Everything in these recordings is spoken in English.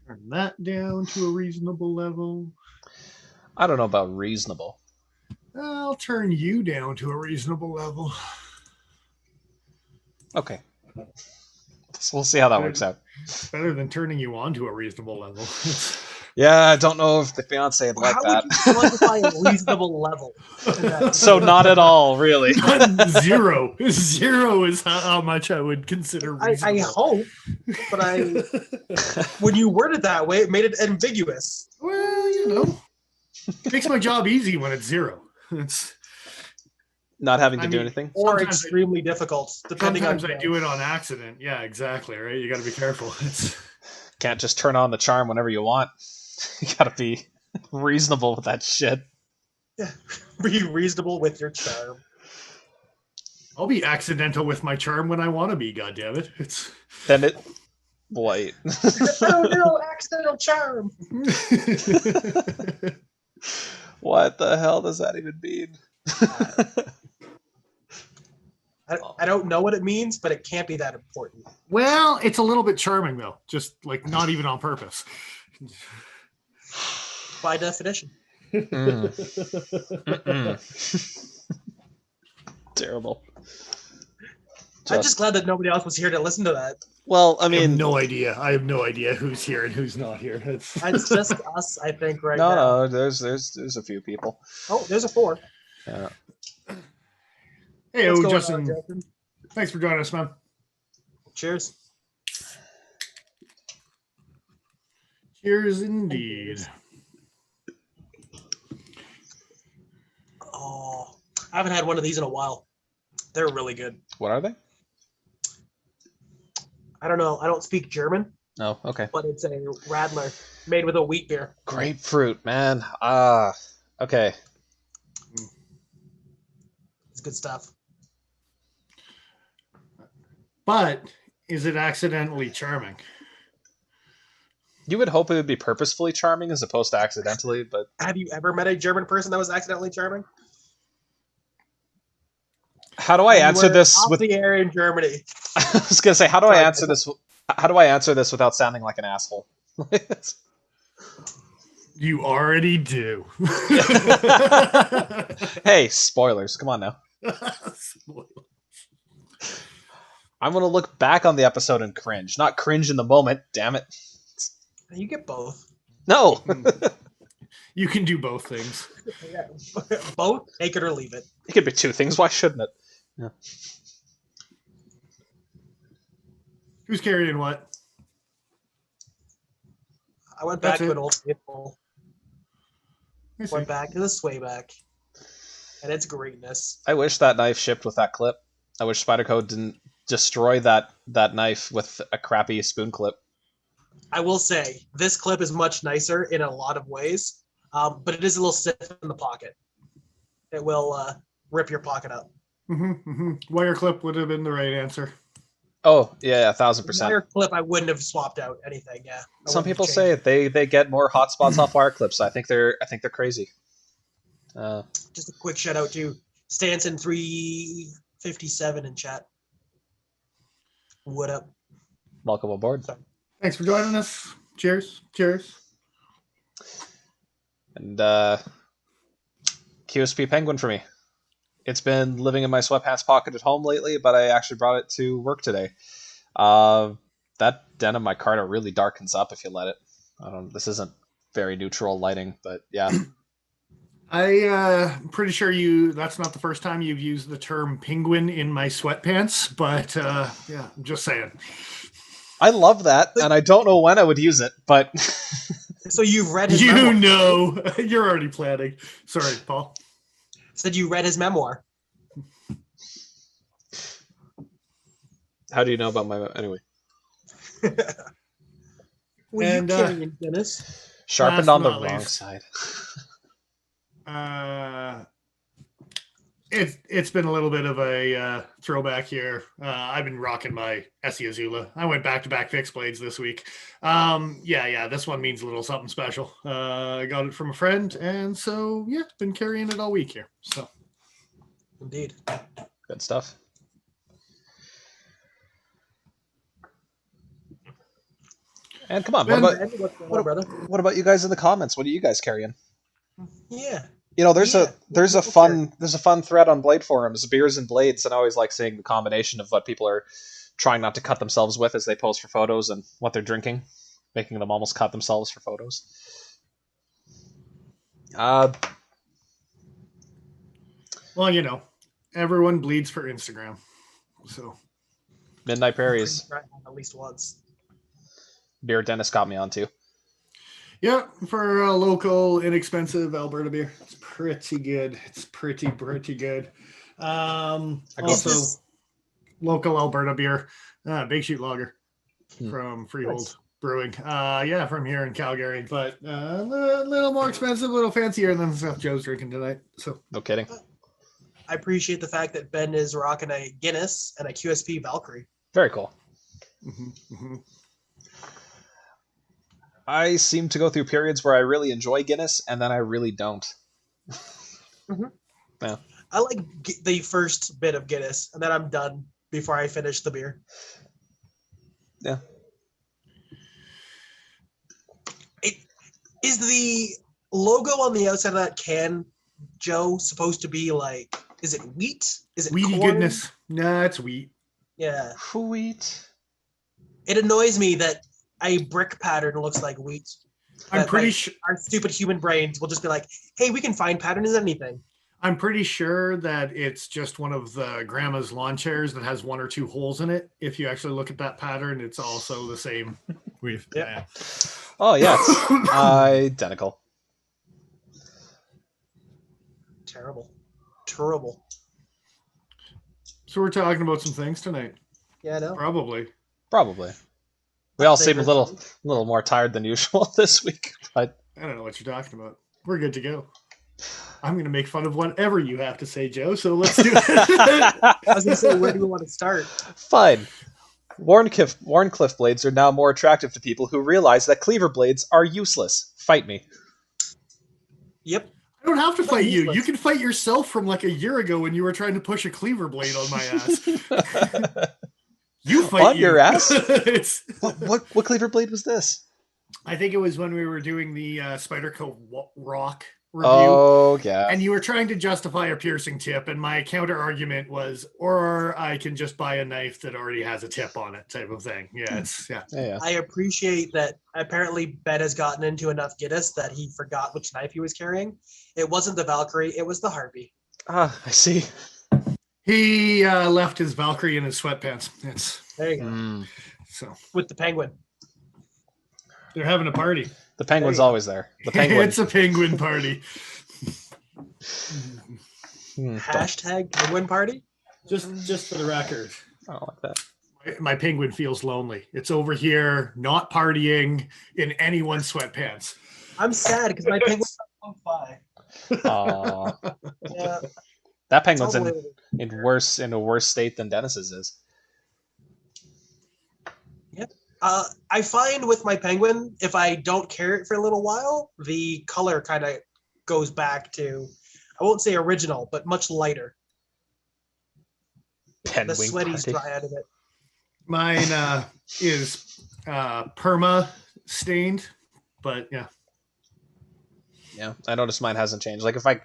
Turn that down to a reasonable level. I don't know about reasonable. I'll turn you down to a reasonable level. Okay. So we'll see how that works out. Better than turning you on to a reasonable level. Yeah, I don't know if the fiance would like How that. would you quantify a reasonable level? So not at all, really. Zero. Zero is how much I would consider reasonable. I hope, but when you word it that way, it made it ambiguous. Well, you know, it makes my job easy when it's zero. It's not having to do anything, or extremely difficult. Depending sometimes on I do it on accident. Yeah, exactly. Right. You got to be careful. Can't just turn on the charm whenever you want. You got to be reasonable with that shit. Yeah, be reasonable with your charm. I'll be accidental with my charm when I want to be. Goddammit! It's then it. Wait. Oh no! Accidental charm. What the hell does that even mean? I don't know what it means, but it can't be that important. Well, it's a little bit charming though, just like not even on purpose. By definition. Terrible. I'm just glad that nobody else was here to listen to that. Well, I mean, I have no idea who's here and who's not here. It's just us, I think, right now. No, there's a few people. Oh, there's a 4. Yeah. Hey, Justin. Thanks for joining us, man. Cheers. Cheers indeed. Oh, I haven't had one of these in a while. They're really good. What are they? I don't know. I don't speak German. Oh, okay. But it's a Radler made with a wheat beer. Grapefruit, man. Okay. It's good stuff. But is it accidentally charming? You would hope it would be purposefully charming as opposed to accidentally, but... Have you ever met a German person that was accidentally charming? How do I answer this with the air in Germany? I was gonna say, how do I answer this? How do I answer this without sounding like an asshole? You already do. Hey, spoilers! Come on now. I'm gonna look back on the episode and cringe, not cringe in the moment. Damn it! You get both. No. You can do both things. Yeah. Both, take it or leave it. It could be two things. Why shouldn't it? Yeah. Who's carrying what? I went back to an old staple. Went back to the sway back. And it's greatness. I wish that knife shipped with that clip. I wish Spyderco didn't destroy that knife with a crappy spoon clip. I will say, this clip is much nicer in a lot of ways, but it is a little stiff in the pocket. It will rip your pocket up. Wire clip would have been the right answer. Oh, yeah, 1,000%. Wire clip, I wouldn't have swapped out anything, yeah. Some people say they get more hotspots off wire clips. I think they're crazy. Just a quick shout out to Stanson 357 in chat. What up? Welcome aboard. Thanks for joining us. Cheers. Cheers. And QSP Penguin for me. It's been living in my sweatpants pocket at home lately, but I actually brought it to work today. That dent on my Carta really darkens up if you let it. This isn't very neutral lighting, but yeah. I'm pretty sure that's not the first time you've used the term penguin in my sweatpants, but yeah, I'm just saying. I love that, and I don't know when I would use it, but... So you've read his memoir. know. You're already planning. Sorry, Paul. Said you read his memoir. How do you know about my... Anyway. Were you carrying, Dennis? Sharpened on the wrong side. It's been a little bit of a throwback here. I've been rocking my Essie Azula. I went back-to-back fixed blades this week. Yeah, this one means a little something special. I got it from a friend, and so, yeah, been carrying it all week here. So, indeed. Good stuff. And come on, Ben, Ben, what's going on, brother? what about you guys in the comments? What are you guys carrying? Yeah. You know, there's Yeah. a fun thread on Blade forums, beers and blades, and I always like seeing the combination of what people are trying not to cut themselves with as they pose for photos and what they're drinking, making them almost cut themselves for photos. Well, you know, everyone bleeds for Instagram. So Midnight Prairies, At least once. beer Dennis got me onto. yeah, for a local, inexpensive Alberta beer, it's pretty good. It's pretty good. Also, local Alberta beer, Big Shoot Lager from Freehold Nice. Brewing. Yeah, from here in Calgary, but a little more expensive, a little fancier than the stuff Joe's drinking tonight. So No kidding. I appreciate the fact that Ben is rocking a Guinness and a QSP Valkyrie. Very cool. mm-hmm. I seem to go through periods where I really enjoy Guinness, and then I really don't. Yeah. I like the first bit of Guinness, and then I'm done before I finish the beer. Yeah. Is the logo on the outside of that can, Joe, supposed to be like, is it wheat? Is it Wheaty corn? goodness. Nah, it's wheat. Yeah. Wheat. It annoys me that a brick pattern looks like wheat. I'm pretty sure our stupid human brains will just be like, hey, we can find patterns in anything. I'm pretty sure that it's just one of the grandma's lawn chairs that has one or two holes in it. If you actually look at that pattern, it's also the same. Yeah. Oh, yeah. It's identical. Terrible. So we're talking about some things tonight. Yeah, I know. Probably. We all seem a little more tired than usual this week, but I don't know what you're talking about. We're good to go. I'm going to make fun of whatever you have to say, Joe, so let's do it. I was going to say, where do we want to start? Fine. Warncliffe blades are now more attractive to people who realize that cleaver blades are useless. Fight me. Yep. I don't have to fight you. useless. You can fight yourself from like a year ago when you were trying to push a cleaver blade on my ass. You fight On your ass? It's, What cleaver blade was this? I think it was when we were doing the Spyderco rock review. Oh, yeah. And you were trying to justify a piercing tip, and my counter argument was, or I can just buy a knife that already has a tip on it, type of thing. Yeah. I appreciate that. Apparently, Ben has gotten into enough Guinness that he forgot which knife he was carrying. It wasn't the Valkyrie; it was the Harpy. Ah, I see. He left his Valkyrie in his sweatpants. There you go. So With the penguin. they're having a party. The penguin's always there. The penguin. It's a penguin party. Hashtag penguin party. Just for the record, I don't like that. my penguin feels lonely. It's over here, not partying in anyone's sweatpants. I'm sad because my penguin's close by. Aww. Yeah. That penguin's It's all in a worse state than Dennis's is. Yep. I find with my penguin, if I don't carry it for a little while, the color kind of goes back to, I won't say original, but much lighter. The sweaties dry out of it. Mine is perma stained, but yeah. Yeah, I noticed mine hasn't changed. Like if I...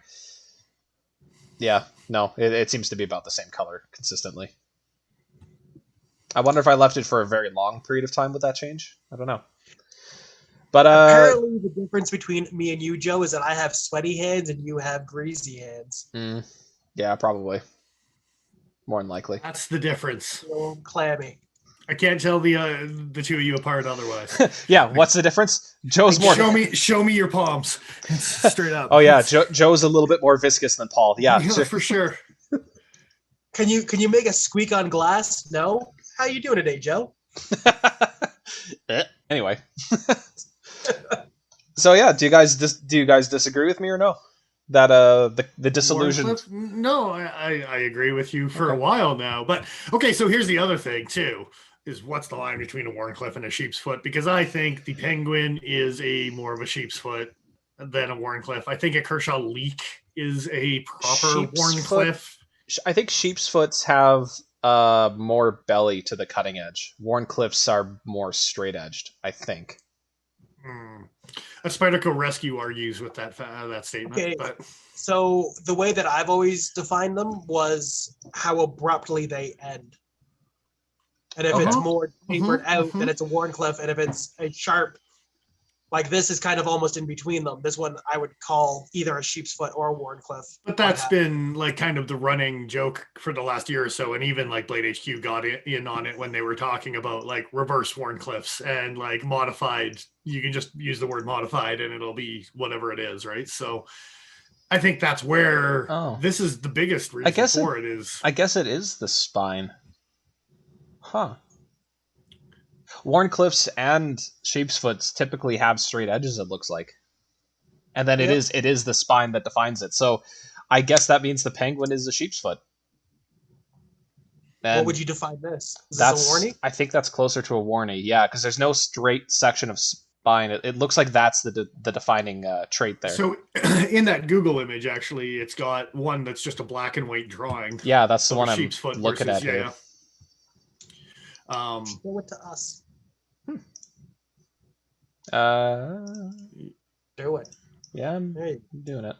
Yeah, no, it seems to be about the same color consistently. I wonder if I left it for a very long period of time, would that change? I don't know. But apparently the difference between me and you, Joe, is that I have sweaty hands and you have greasy hands. Yeah, probably. More than likely. That's the difference. So clammy. I can't tell the two of you apart otherwise. Yeah, what's the difference? Joe's more... Show me your palms. Straight up. Oh yeah, Joe's a little bit more viscous than Paul. Yeah, for sure. Can you make a squeak on glass? No. How you doing today, Joe? Anyway. So yeah, do you guys disagree with me or no? That the disillusion. No, I agree with you for a while now. But okay, so here's the other thing too. Is what's the line between a Wharncliffe and a sheep's foot? Because I think the penguin is more of a sheep's foot than a Wharncliffe. I think a Kershaw Leak is a proper Wharncliffe. I think sheep's foots have more belly to the cutting edge. Wharncliffes are more straight edged, I think. A Spyderco Rescue argues with that statement. Okay. But So the way that I've always defined them was how abruptly they end. And if it's more tapered out, then it's a Wharncliffe. And if it's a sharp, like this is kind of almost in between them. This one I would call either a sheep's foot or a Wharncliffe. But that's been like kind of the running joke for the last year or so. And even like Blade HQ got in on it when they were talking about like reverse Wharncliffes and like modified. You can just use the word modified and it'll be whatever it is, right? So I think that's where this is the biggest reason for it is. I guess it is the spine. Huh. Wharncliffes and sheepsfoots typically have straight edges, it looks like. And then it is the spine that defines it. So I guess that means the penguin is a sheepsfoot. And what would you define this? Is this a warnie? I think that's closer to a warnie, yeah, because there's no straight section of spine. It looks like that's the defining trait there. So in that Google image, actually, it's got one that's just a black and white drawing. Yeah, that's the one I'm looking at here. Yeah. Show it to us. Do it. Yeah, I'm doing it.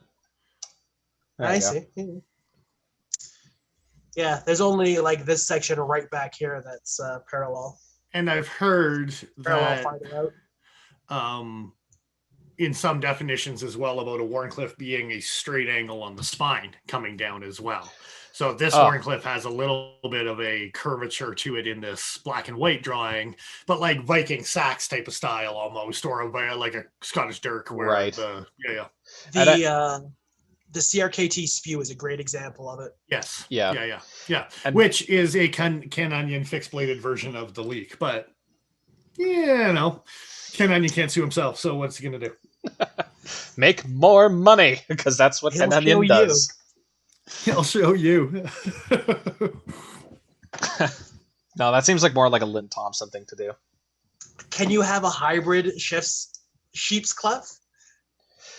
I see. Yeah, there's only like this section right back here that's parallel. And I've heard that in some definitions as well about a Wharncliffe being a straight angle on the spine coming down as well. So this Wharncliffe has a little bit of a curvature to it in this black and white drawing, but like Viking Sax type of style almost, or like a Scottish Dirk. Where the CRKT spew is a great example of it. Yes. Yeah. And which is a Ken Onion fixed bladed version of the leak, but Ken Onion can't sue himself, so what's he gonna do? Make more money, because that's what Ken Onion does. He'll show you. No, that seems like more like a Lynn Thompson thing to do. Can you have a hybrid sheep's clef?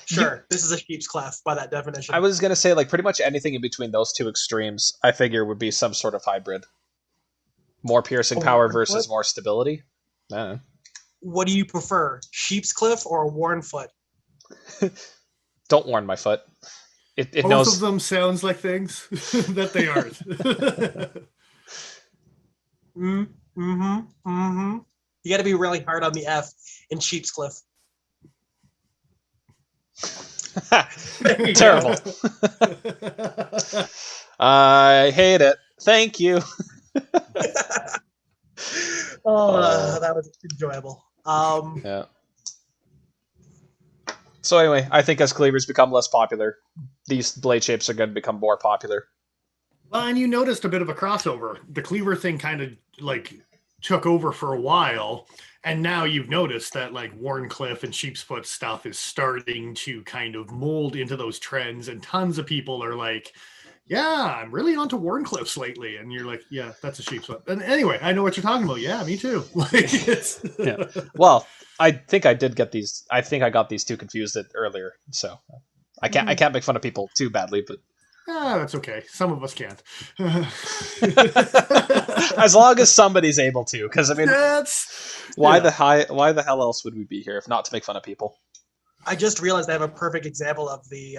Sure, this is a sheep's clef by that definition. I was going to say, like, pretty much anything in between those two extremes, I figure would be some sort of hybrid. More piercing power versus more stability. I don't know. What do you prefer, sheep's cliff or a worn foot? Don't warn my foot. It Both knows. of them sounds like things that they aren't. You got to be really hard on the F in sheep's cliff. Terrible. I hate it. Thank you. That was enjoyable. Yeah. So anyway, I think as cleavers become less popular, these blade shapes are going to become more popular. Well, and you noticed a bit of a crossover. The cleaver thing kind of like took over for a while, and now you've noticed that like Wharncliffe and Sheepsfoot stuff is starting to kind of mold into those trends, and tons of people are like, yeah, I'm really onto Wharncliffes lately. And you're like, yeah, that's a sheepsfoot. And anyway, I know what you're talking about. Yeah, me too. Yeah. Well, I think I did get these. I think I got these two confused earlier. So I can't make fun of people too badly, but that's okay. Some of us can't. As long as somebody's able to, because I mean, why the hell else would we be here if not to make fun of people? I just realized I have a perfect example of the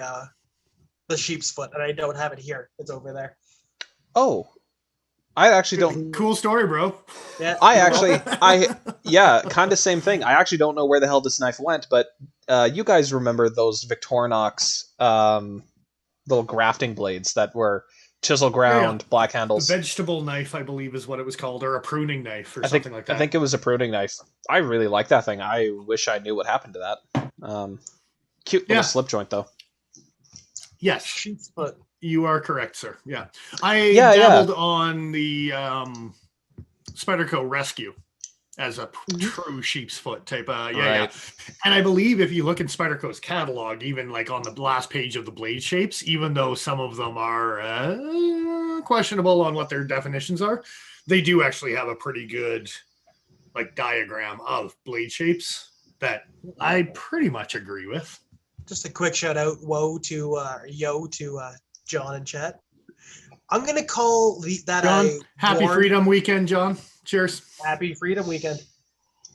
sheep's foot, and I don't have it here. It's over there. Oh, I actually don't. Cool story, bro. Yeah. Yeah, kind of same thing. I actually don't know where the hell this knife went, but you guys remember those Victorinox little grafting blades that were chisel ground, black handles. A vegetable knife, I believe, is what it was called, or a pruning knife, or something like that. I think it was a pruning knife. I really like that thing. I wish I knew what happened to that. Cute little slip joint, though. Yes, sheep's foot. You are correct, sir. Yeah, I dabbled on the Spyderco Rescue as a true sheep's foot type. Yeah. And I believe if you look in Spyderco's catalog, even like on the last page of the blade shapes, even though some of them are questionable on what their definitions are, they do actually have a pretty good like diagram of blade shapes that I pretty much agree with. Just a quick shout out, yo to John in chat. I'm gonna call that John, a happy warn. Freedom Weekend, John. Cheers. Happy Freedom Weekend.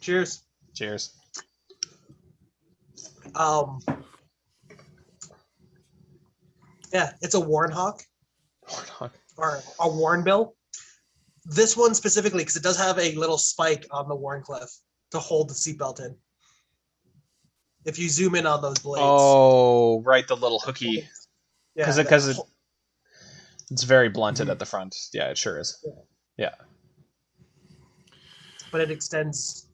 Cheers. Cheers. Yeah, it's a Warnhawk Warthog. or a Warnbill. This one specifically, because it does have a little spike on the Warncliffe to hold the seatbelt in. If you zoom in on those blades. Oh, right, the little hooky. Yeah, Because it's very blunted at the front. Yeah, it sure is. Yeah. But it extends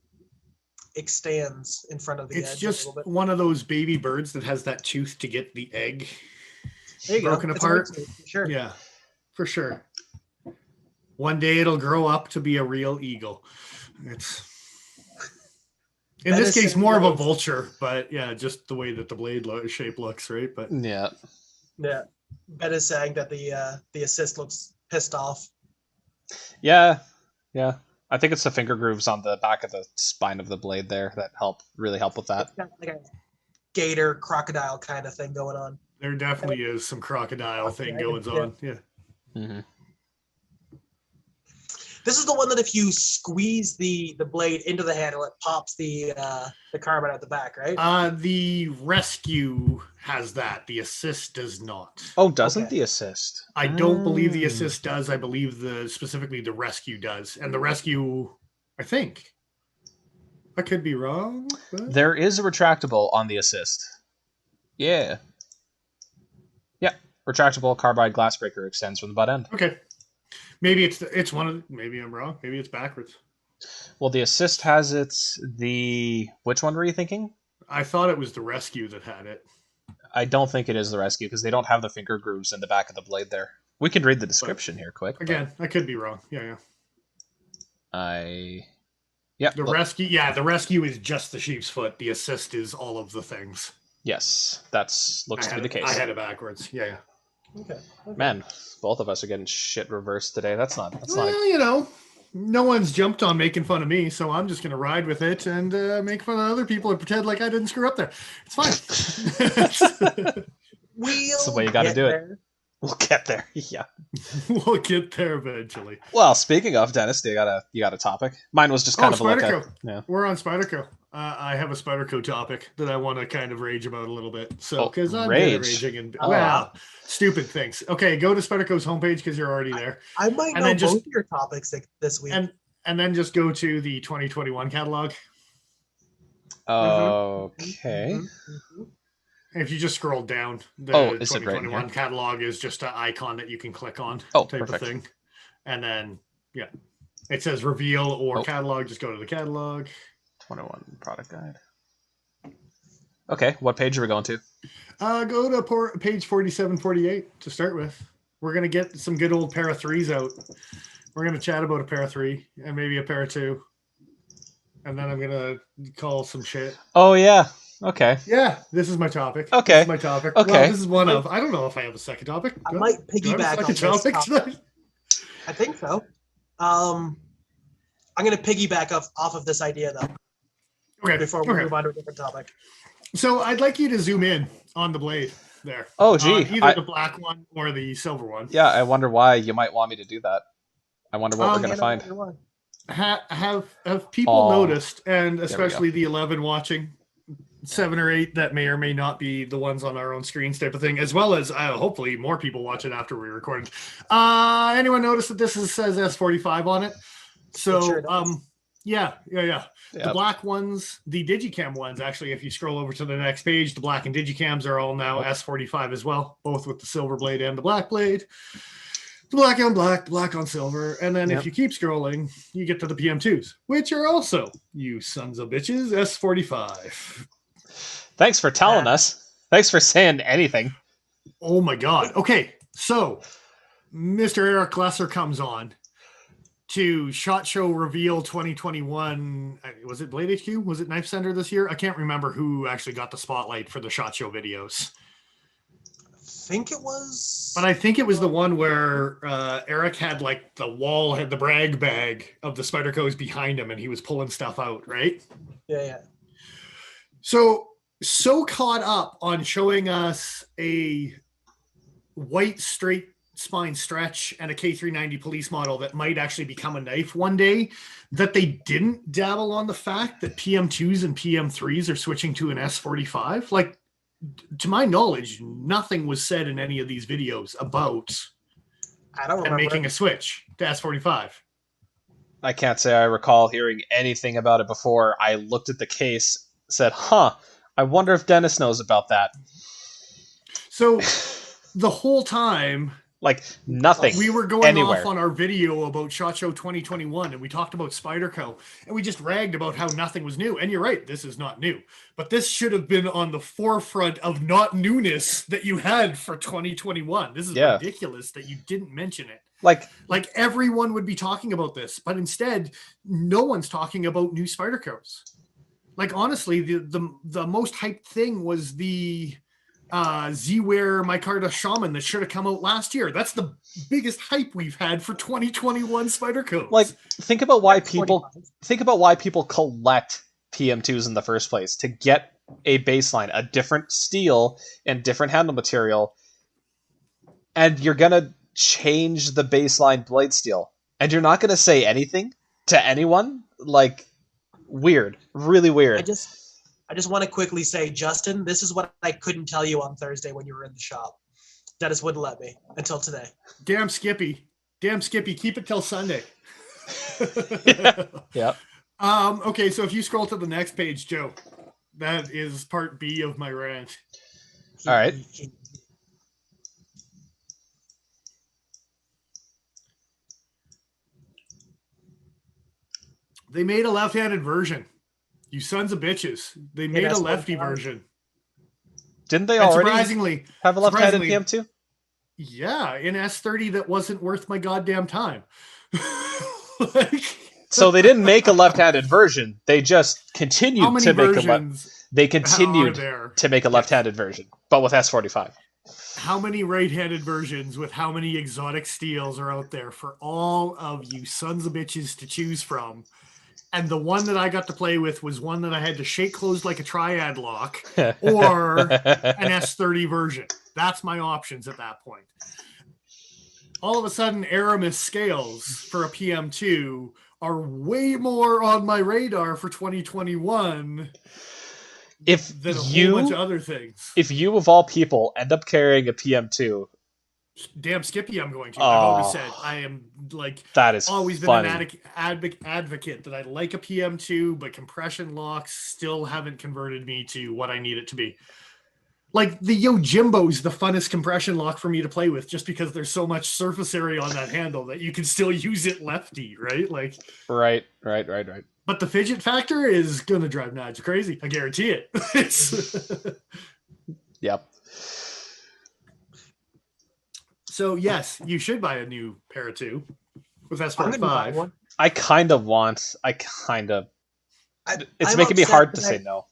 in front of the edge. It's just a little bit. one of those baby birds that has that tooth to get the egg There you broken go. apart. Sure. Yeah, for sure. One day it'll grow up to be a real eagle. It's in this case more of a vulture, but yeah, just the way that the blade shape looks, right? But Yeah. Ben is saying that the assist looks pissed off. Yeah. I think it's the finger grooves on the back of the spine of the blade there that really help with that. It's got like a gator crocodile kind of thing going on. there definitely is some crocodile thing going on. Yeah. Mm-hmm. This is the one that if you squeeze the blade into the handle, it pops the carbon at the back, right? The rescue has that. The assist does not. Oh, doesn't the assist? I don't believe the assist does. I believe specifically the rescue does. And the rescue, I think. I could be wrong. But... There is a retractable on the assist. Yeah. Yeah. Retractable carbide glass breaker extends from the butt end. Okay. Maybe it's one of. Maybe I'm wrong. Maybe it's backwards. Well, the assist has which one were you thinking? I thought it was the rescue that had it. I don't think it is the rescue because they don't have the finger grooves in the back of the blade there. We can read the description here quick. Again, I could be wrong. Yeah. The rescue. Yeah, the rescue is just the sheep's foot. The assist is all of the things. Yes, looks to be the case. I had it backwards. Yeah. Okay. Man, both of us are getting shit reversed today. That's not. No one's jumped on making fun of me, so I'm just going to ride with it and make fun of other people and pretend like I didn't screw up there. It's fine. That's the way you got to do it. We'll get there. Yeah. We'll get there eventually. Well, speaking of, Dennis, you got a topic? Mine was just kind of a look at. Yeah. We're on Spyderco. I have a Spyderco topic that I want to kind of rage about a little bit. So, because I'm raging and stupid things. Okay, go to Spyderco's homepage because you're already there. I might know both of your topics this week. And then just go to the 2021 catalog. Okay. Mm-hmm. If you just scroll down, the 2021 catalog is just an icon that you can click on type of thing. And then, it says reveal or catalog. Just go to the catalog. 21 product guide. Okay, what page are we going to? Go to page 4748 to start with. We're going to get some good old pair of threes out. We're going to chat about a pair of three and maybe a pair of two. And then I'm going to call some shit. Oh, yeah. Okay. Yeah, this is my topic. Okay. This is my topic. Okay. Well, this is one of. I don't know if I have a second topic. I might piggyback on this topic. I think so. I'm going to piggyback off of this idea, though. Okay. Before we move on to a different topic. So I'd like you to zoom in on the blade there. Oh, gee. Either the black one or the silver one. Yeah, I wonder why you might want me to do that. I wonder what we're going to find. Have people noticed, and especially the 11 watching, 7 or 8 that may or may not be the ones on our own screens type of thing, as well as hopefully more people watching after we record. Anyone notice that this says S45 on it? So, yeah. The black ones, the Digicam ones, actually, if you scroll over to the next page, the black and Digicams are all now S45 as well, both with the silver blade and the black blade. The black on black, black on silver. And then if you keep scrolling, you get to the PM2s, which are also, you sons of bitches, S45. Thanks for telling us. Thanks for saying anything. Oh my God. Okay. So Mr. Eric Lesser comes on to SHOT Show Reveal 2021. Was it Blade HQ? Was it Knife Center this year? I can't remember who actually got the spotlight for the SHOT Show videos. I think it was. But I think it was the one where Eric had like the wall, had the brag bag of the Spydercos behind him and he was pulling stuff out, right? Yeah. So caught up on showing us a white straight spine stretch and a K390 police model that might actually become a knife one day, that they didn't dabble on the fact that PM2s and PM3s are switching to an S45. Like, to my knowledge, nothing was said in any of these videos about I don't remember making a switch to S45. I can't say I recall hearing anything about it before. I looked at the case, said, I wonder if Dennis knows about that. So the whole time, like nothing. We were going anywhere. off on our video about SHOT Show 2021, and we talked about Spyderco, and we just ragged about how nothing was new. And you're right, this is not new. But this should have been on the forefront of not newness that you had for 2021. This is ridiculous that you didn't mention it. Like everyone would be talking about this, but instead, no one's talking about new Spydercos. Like, honestly, the most hyped thing was the Z-Wear Micarta Shaman that should have come out last year. That's the biggest hype we've had for 2021 Spydercos. Like, think about why people collect PM2s in the first place, to get a baseline, a different steel and different handle material, and you're gonna change the baseline blade steel, and you're not gonna say anything to anyone. Like, weird, really weird. I just want to quickly say, Justin, this is what I couldn't tell you on Thursday when you were in the shop. Dennis wouldn't let me until today. Damn Skippy. Keep it till Sunday. Yeah. Okay, so if you scroll to the next page, Joe, that is part B of my rant. All right. They made a left-handed version. You sons of bitches. They made a lefty version. Didn't they already surprisingly have a left-handed PM2? Yeah, in S30 that wasn't worth my goddamn time. So they didn't make a left-handed version. They just continued to make to make a left-handed version, but with S45. How many right-handed versions with how many exotic steels are out there for all of you sons of bitches to choose from? And the one that I got to play with was one that I had to shake closed like a triad lock or an S30 version. That's my options at that point. All of a sudden, Aramis scales for a PM2 are way more on my radar for 2021 than a whole bunch of other things. If you, of all people, end up carrying a PM2, damn Skippy, I'm going to. I've always said I am that is always funny. been an advocate that I like a PM2, but compression locks still haven't converted me to what I need it to be. Like the Yojimbo's the funnest compression lock for me to play with, just because there's so much surface area on that handle that you can still use it lefty, right? Like right. But the fidget factor is gonna drive Nige crazy. I guarantee it. Yep. So yes, you should buy a new Para 2 with S45. I kind of want. It's making me hard to say no.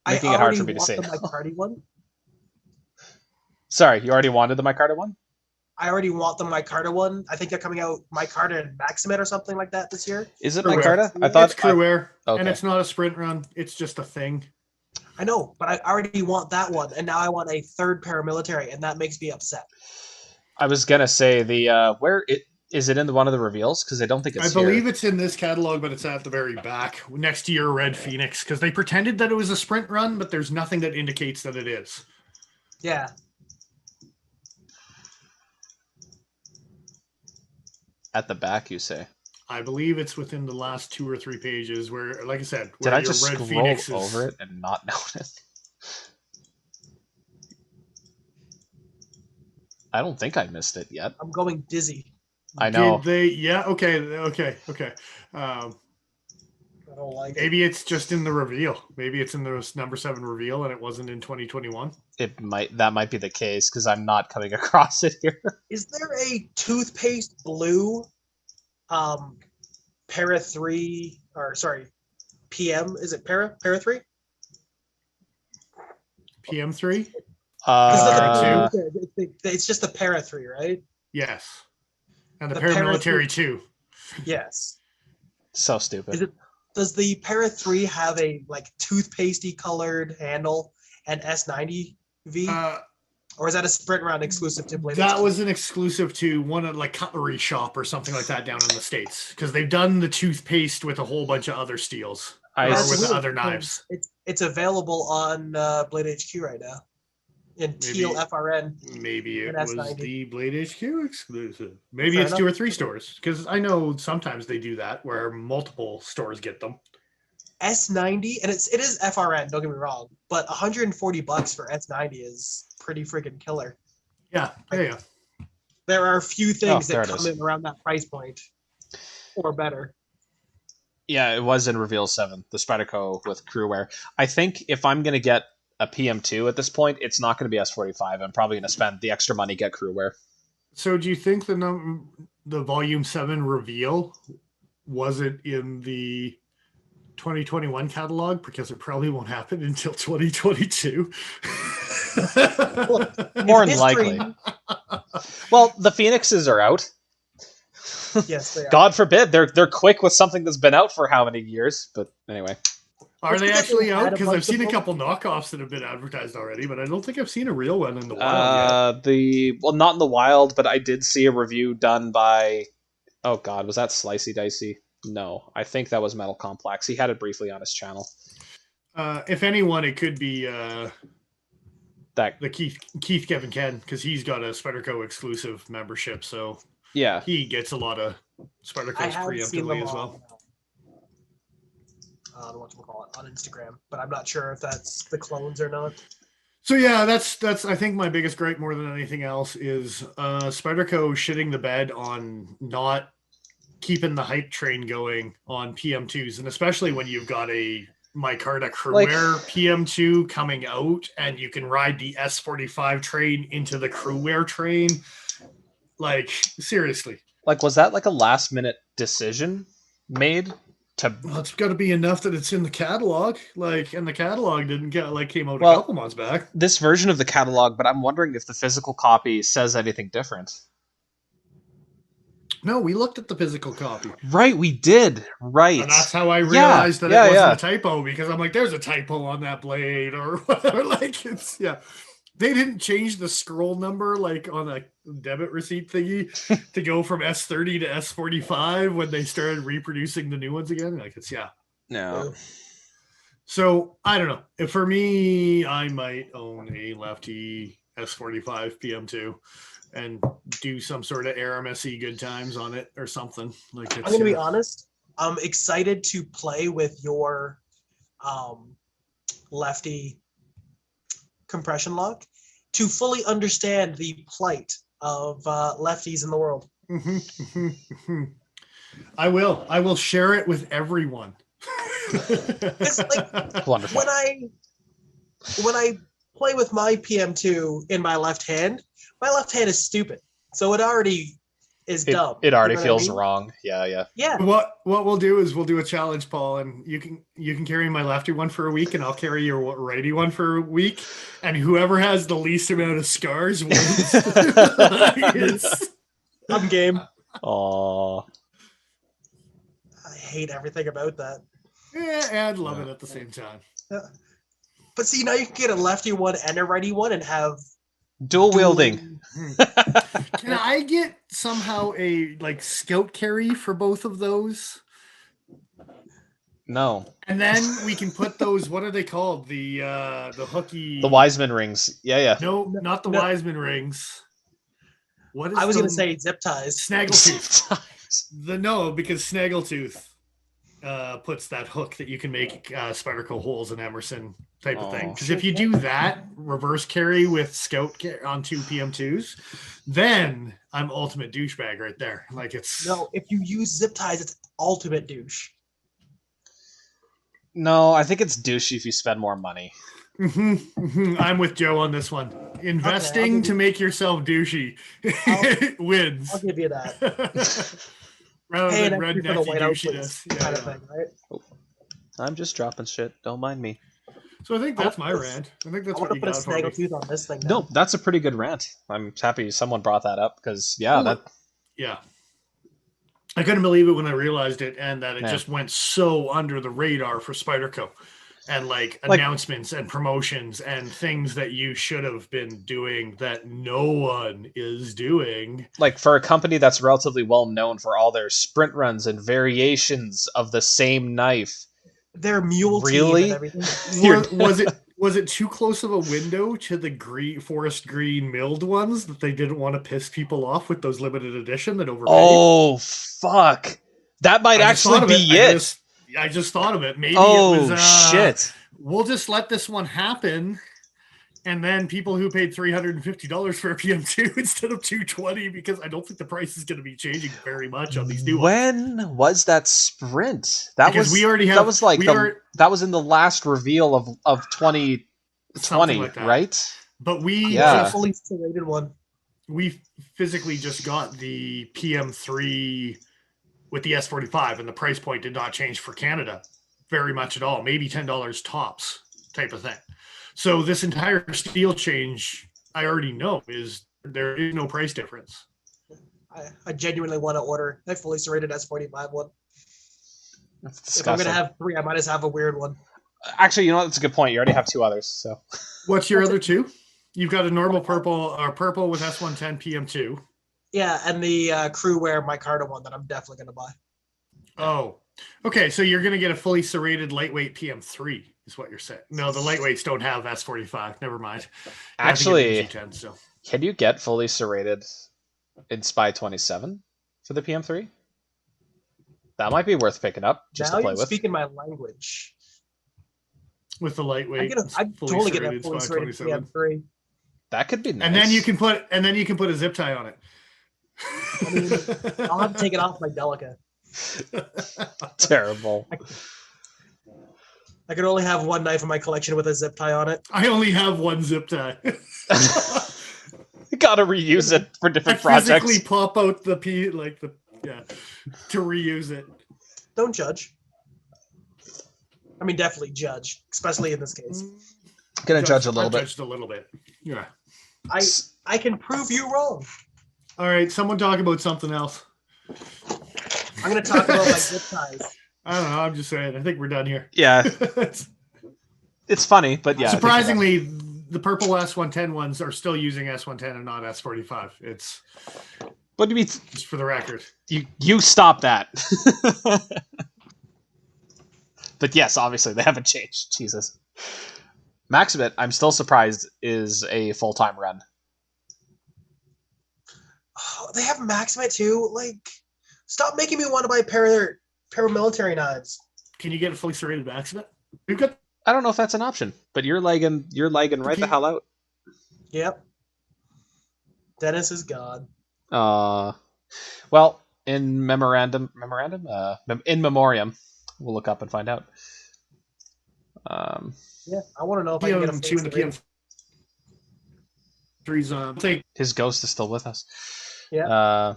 Making it hard for me to say no. Micarta one. Sorry, you already wanted the Micarta one? I already want the Micarta one. I think they're coming out Micarta and Maximet or something like that this year. Is it Micarta? I thought it's Crew Air, and it's not a sprint run. It's just a thing. I know, but I already want that one, and now I want a third paramilitary, and that makes me upset. I was gonna say is it in one of the reveals? Because I don't think it's. I believe it's in this catalog, but it's at the very back next to your Red Phoenix, because they pretended that it was a sprint run, but there's nothing that indicates that it is. Yeah. At the back, you say? I believe it's within the last 2 or 3 pages where, like I said, did I just scroll over it and not notice? I don't think I missed it yet. I'm going dizzy. I know. Did they? Yeah. Okay. I don't like maybe it's just in the reveal. Maybe it's in the number 7 reveal, and it wasn't in 2021. That might be the case, because I'm not coming across it here. Is there a toothpaste blue, Para 3 or sorry, PM? Is it Para 3? PM3. It's just the Para 3, right? Yes. And the paramilitary 2. Yes. So stupid. Does the Para 3 have a toothpastey colored handle and S90V? Or is that a sprint round exclusive to Blade? That was an exclusive to one of like Cutlery Shop or something like that down in the States, because they've done the toothpaste with a whole bunch of other steels or with other knives. It's available on Blade HQ right now in teal FRN. Maybe it was the Blade HQ exclusive. Maybe it's 2 or 3 stores, because I know sometimes they do that where multiple stores get them. S90, and it is FRN, don't get me wrong, but $140 for S90 is pretty freaking killer. Yeah. There are a few things that come in around that price point or better. Yeah, it was in Reveal 7, the Spyderco with crewwear. I think if I'm going to get a PM2 at this point, it's not going to be S45. I'm probably going to spend the extra money, get crewwear. So do you think the Volume 7 reveal wasn't in the 2021 catalog, because it probably won't happen until 2022? More than likely. Well, the Phoenixes are out. Yes, they are. God forbid they're quick with something that's been out for how many years? But anyway, are they actually out? Because I've seen a couple knockoffs that have been advertised already, but I don't think I've seen a real one in the wild yet. Not in the wild, but I did see a review done by. Oh God, was that Slicey Dicey? No, I think that was Metal Complex. He had it briefly on his channel. If anyone, it could be the Keith Kevin Ken, because he's got a Spyderco exclusive membership, so yeah, he gets a lot of Spydercos preemptively as well. On Instagram, but I'm not sure if that's the clones or not. So yeah, that's I think my biggest gripe more than anything else is Spyderco shitting the bed on not keeping the hype train going on PM2s, and especially when you've got a micarta crewwear PM2 coming out, and you can ride the S45 train into the crewwear train. Like, seriously. Like, was that like a last minute decision made to? Well, it's got to be enough that it's in the catalog. Like, and the catalog didn't came out a couple months back. This version of the catalog, but I'm wondering if the physical copy says anything different. No, we looked at the physical copy. Right, we did. Right. And that's how I realized that it wasn't a typo, because I'm like, there's a typo on that blade or whatever. Like, it's, They didn't change the scroll number like on a debit receipt thingy to go from S30 to S45 when they started reproducing the new ones again. Like, it's, No. So, I don't know. For me, I might own a lefty S45 PM2. And do some sort of Aramis-y good times on it or something. Like, I'm going to be honest. I'm excited to play with your lefty compression lock to fully understand the plight of lefties in the world. I will share it with everyone. It's like, wonderful. When I play with my PM2 in my left hand is stupid, so it already is dumb. It already feels wrong. Yeah. What we'll do is we'll do a challenge, Paul, and you can carry my lefty one for a week, and I'll carry your righty one for a week, and whoever has the least amount of scars wins. I'm game. Aww. I hate everything about that. Yeah, and love it at the same time. Yeah. But see, now you can get a lefty one and a righty one and have dual wielding. Can I get somehow a scout carry for both of those? No. And then we can put those. What are they called? The hooky. The Wiseman rings. Yeah. No, not the Wiseman rings. What is? I was going to say zip ties. Snaggletooth. Because Snaggletooth puts that hook that you can make Spyderco holes in Emerson type of thing. Because if you do that reverse carry with scout on 2 PM2s, then I'm ultimate douchebag right there. Like, it's if you use zip ties, it's ultimate douche. No, I think it's douchey if you spend more money. I'm with Joe on this one. Investing to make yourself douchey wins. I'll give you that. Rather than rednecky douchiness. Kind of thing, right? Oh, I'm just dropping shit. Don't mind me. So I think that's my rant. I think that's what you got for me. Snaggletooth on this thing. No, that's a pretty good rant. I'm happy someone brought that up because I couldn't believe it when I realized it, and that it just went so under the radar for Spyderco. and like announcements and promotions and things that you should have been doing that no one is doing. Like for a company that's relatively well known for all their sprint runs and variations of the same knife. Their mule really? team and everything. Was it too close of a window to the forest green milled ones that they didn't want to piss people off with those limited edition that overpaid? Oh, fuck. That might actually be it. I just thought of it. Maybe it was shit. We'll just let this one happen, and then people who paid $350 for a PM2 instead of $220, because I don't think the price is going to be changing very much on these new ones. When was that sprint? That was in the last reveal of 2020, like right? But we fully serrated one. We physically just got the PM3 with the S45, and the price point did not change for Canada very much at all. Maybe $10 tops type of thing. So this entire steel change, I already know, there is no price difference. I genuinely want to order a fully serrated S45 one. That's disgusting. If I'm going to have 3, I might as well have a weird one. Actually, you know what? That's a good point. You already have 2 others. So, what's your other 2? You've got a normal purple with S110 PM2. Yeah, and the crew wear micarta one that I'm definitely going to buy. Oh, okay. So you're going to get a fully serrated lightweight PM3 is what you're saying. No, the lightweights don't have S45. Never mind. Actually, G10 still. Can you get fully serrated in Spy 27 for the PM3? That might be worth picking up just to play with. Speaking my language. With the lightweight, I'd totally get a fully serrated PM3. That could be nice. And then you can put a zip tie on it. I mean, I'll have to take it off my Delica. Terrible. I could only have one knife in my collection with a zip tie on it. I only have one zip tie. You gotta reuse it for different projects. Physically pop out to reuse it. Don't judge. I mean, definitely judge, especially in this case. Gonna judge a little bit. Judged a little bit. Yeah. I can prove you wrong. All right, someone talk about something else. I'm going to talk about my zip ties. I don't know. I'm just saying. I think we're done here. Yeah. It's funny, but yeah. Surprisingly, the purple S110 ones are still using S110 and not S45. It's. What do you mean? Just for the record. You stop that. But yes, obviously they haven't changed. Jesus. Maximate, I'm still surprised, is a full-time run. Oh, they have Maximate too? Like, stop making me want to buy paramilitary knives. Can you get a fully serrated Maximate? We've got. I don't know if that's an option, but you're lagging right the hell out. Yep. Dennis is God. Well, in memoriam, we'll look up and find out. Yeah, I want to know if I can get a fully serrated. His ghost is still with us. Yeah.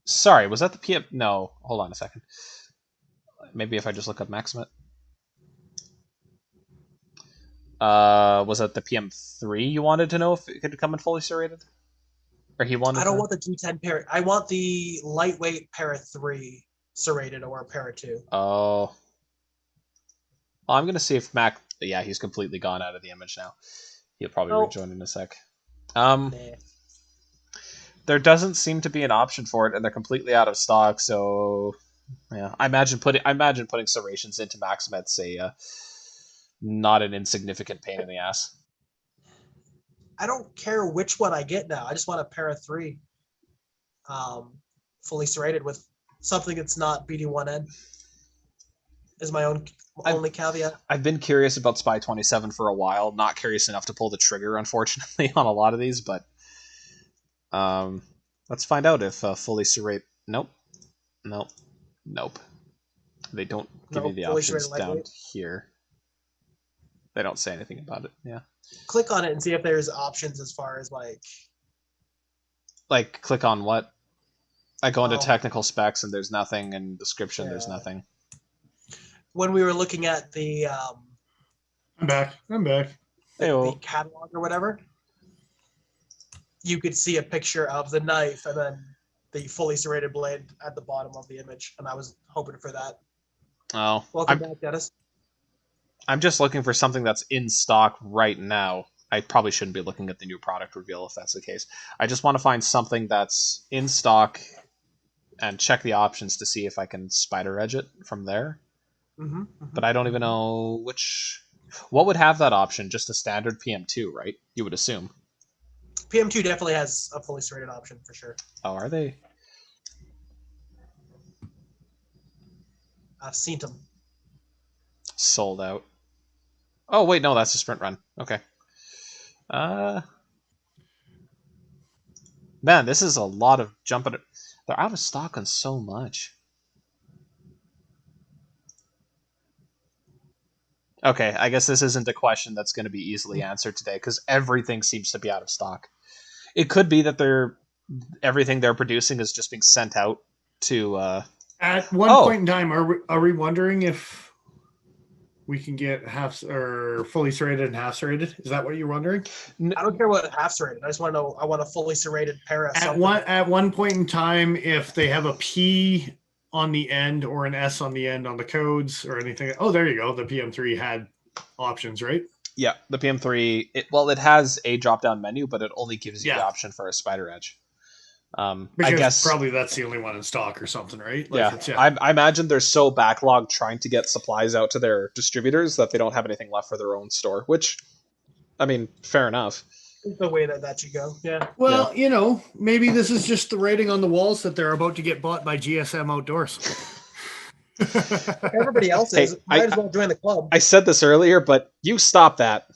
Sorry, was that the PM? No, hold on a second. Maybe if I just look up Maximate. Was that the PM3 you wanted to know if it could come in fully serrated? Or he wanted? I don't want the G10 Para. I want the lightweight Para 3 serrated or Para 2. Oh. Well, I'm gonna see if Mac. Yeah, he's completely gone out of the image now. He'll probably rejoin in a sec. There doesn't seem to be an option for it, and they're completely out of stock. So, yeah, I imagine putting serrations into Maximate's not an insignificant pain in the ass. I don't care which one I get now. I just want a Para 3, fully serrated with something that's not BD1N. Is my only caveat. I've been curious about Spy 27 for a while. Not curious enough to pull the trigger, unfortunately, on a lot of these, but let's find out if fully serrate. Nope. They don't give you the options down here. They don't say anything about it. Yeah. Click on it and see if there's options as far as like click on what? I go into technical specs and there's nothing, and description there's nothing. When we were looking at the I'm back. The catalog or whatever, you could see a picture of the knife and then the fully serrated blade at the bottom of the image, and I was hoping for that. Oh, welcome back, Dennis. I'm just looking for something that's in stock right now. I probably shouldn't be looking at the new product reveal if that's the case. I just want to find something that's in stock and check the options to see if I can spider edge it from there. But I don't even know what would have that option. Just a standard PM2, right? You would assume. PM2 definitely has a fully serrated option for sure. Oh, are they? I've seen them. Sold out. Oh wait, no, that's a sprint run. Okay. Man, this is a lot of jumping. They're out of stock on so much. Okay, I guess this isn't a question that's going to be easily answered today because everything seems to be out of stock. It could be that everything they're producing is just being sent out to. At one point in time, are we wondering if we can get half or fully serrated and half serrated? Is that what you're wondering? I don't care what half serrated. I just want to know. I want a fully serrated pair of something. At one point in time, if they have a P on the end or an S on the end on the codes or anything. Oh, there you go. The PM3 had options, right? Yeah, the PM3. It has a drop-down menu, but it only gives you the option for a spider edge. Because I guess probably that's the only one in stock or something, right? Like I imagine they're so backlogged trying to get supplies out to their distributors that they don't have anything left for their own store, which, I mean, fair enough. It's the way that should go, yeah. Well, maybe this is just the writing on the walls that they're about to get bought by GSM Outdoors. Everybody else is. Might as well join the club. I said this earlier, but you stop that.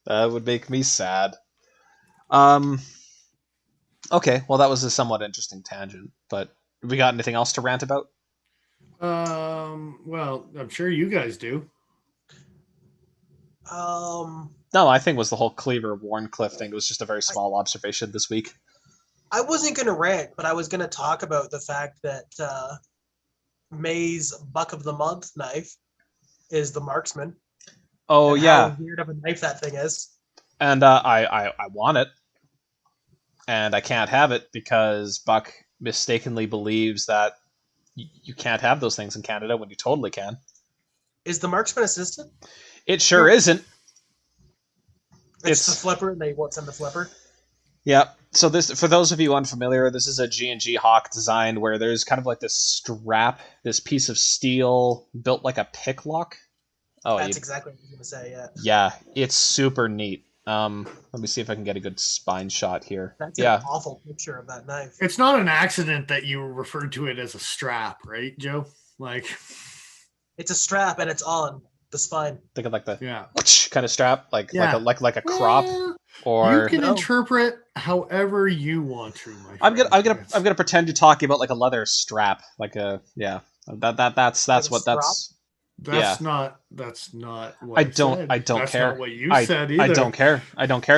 That would make me sad. Okay, well, that was a somewhat interesting tangent, but we got anything else to rant about? Well, I'm sure you guys do. No, I think it was the whole Cleaver Warncliffe thing. It was just a very small observation this week. I wasn't going to rant, but I was going to talk about the fact that May's Buck of the Month knife is the Marksman. Oh, and yeah. How weird of a knife that thing is. And I want it. And I can't have it because Buck mistakenly believes that you can't have those things in Canada when you totally can. Is the Marksman assisted? It sure isn't. It's the flipper, and they won't send the flipper. Yeah. So this, for those of you unfamiliar, this is a G&G Hawk design where there's kind of like this strap, this piece of steel built like a pick lock. Oh, that's exactly what I was going to say. Yeah. Yeah, it's super neat. Let me see if I can get a good spine shot here. That's an awful picture of that knife. It's not an accident that you referred to it as a strap, right, Joe? Like, it's a strap and it's on the spine. Think of like the kind of strap, like a crop. Or you can interpret however you want to. I'm gonna pretend you're talking about like a leather strap, like a That's not what I don't that's care. Not what you said either. I don't care.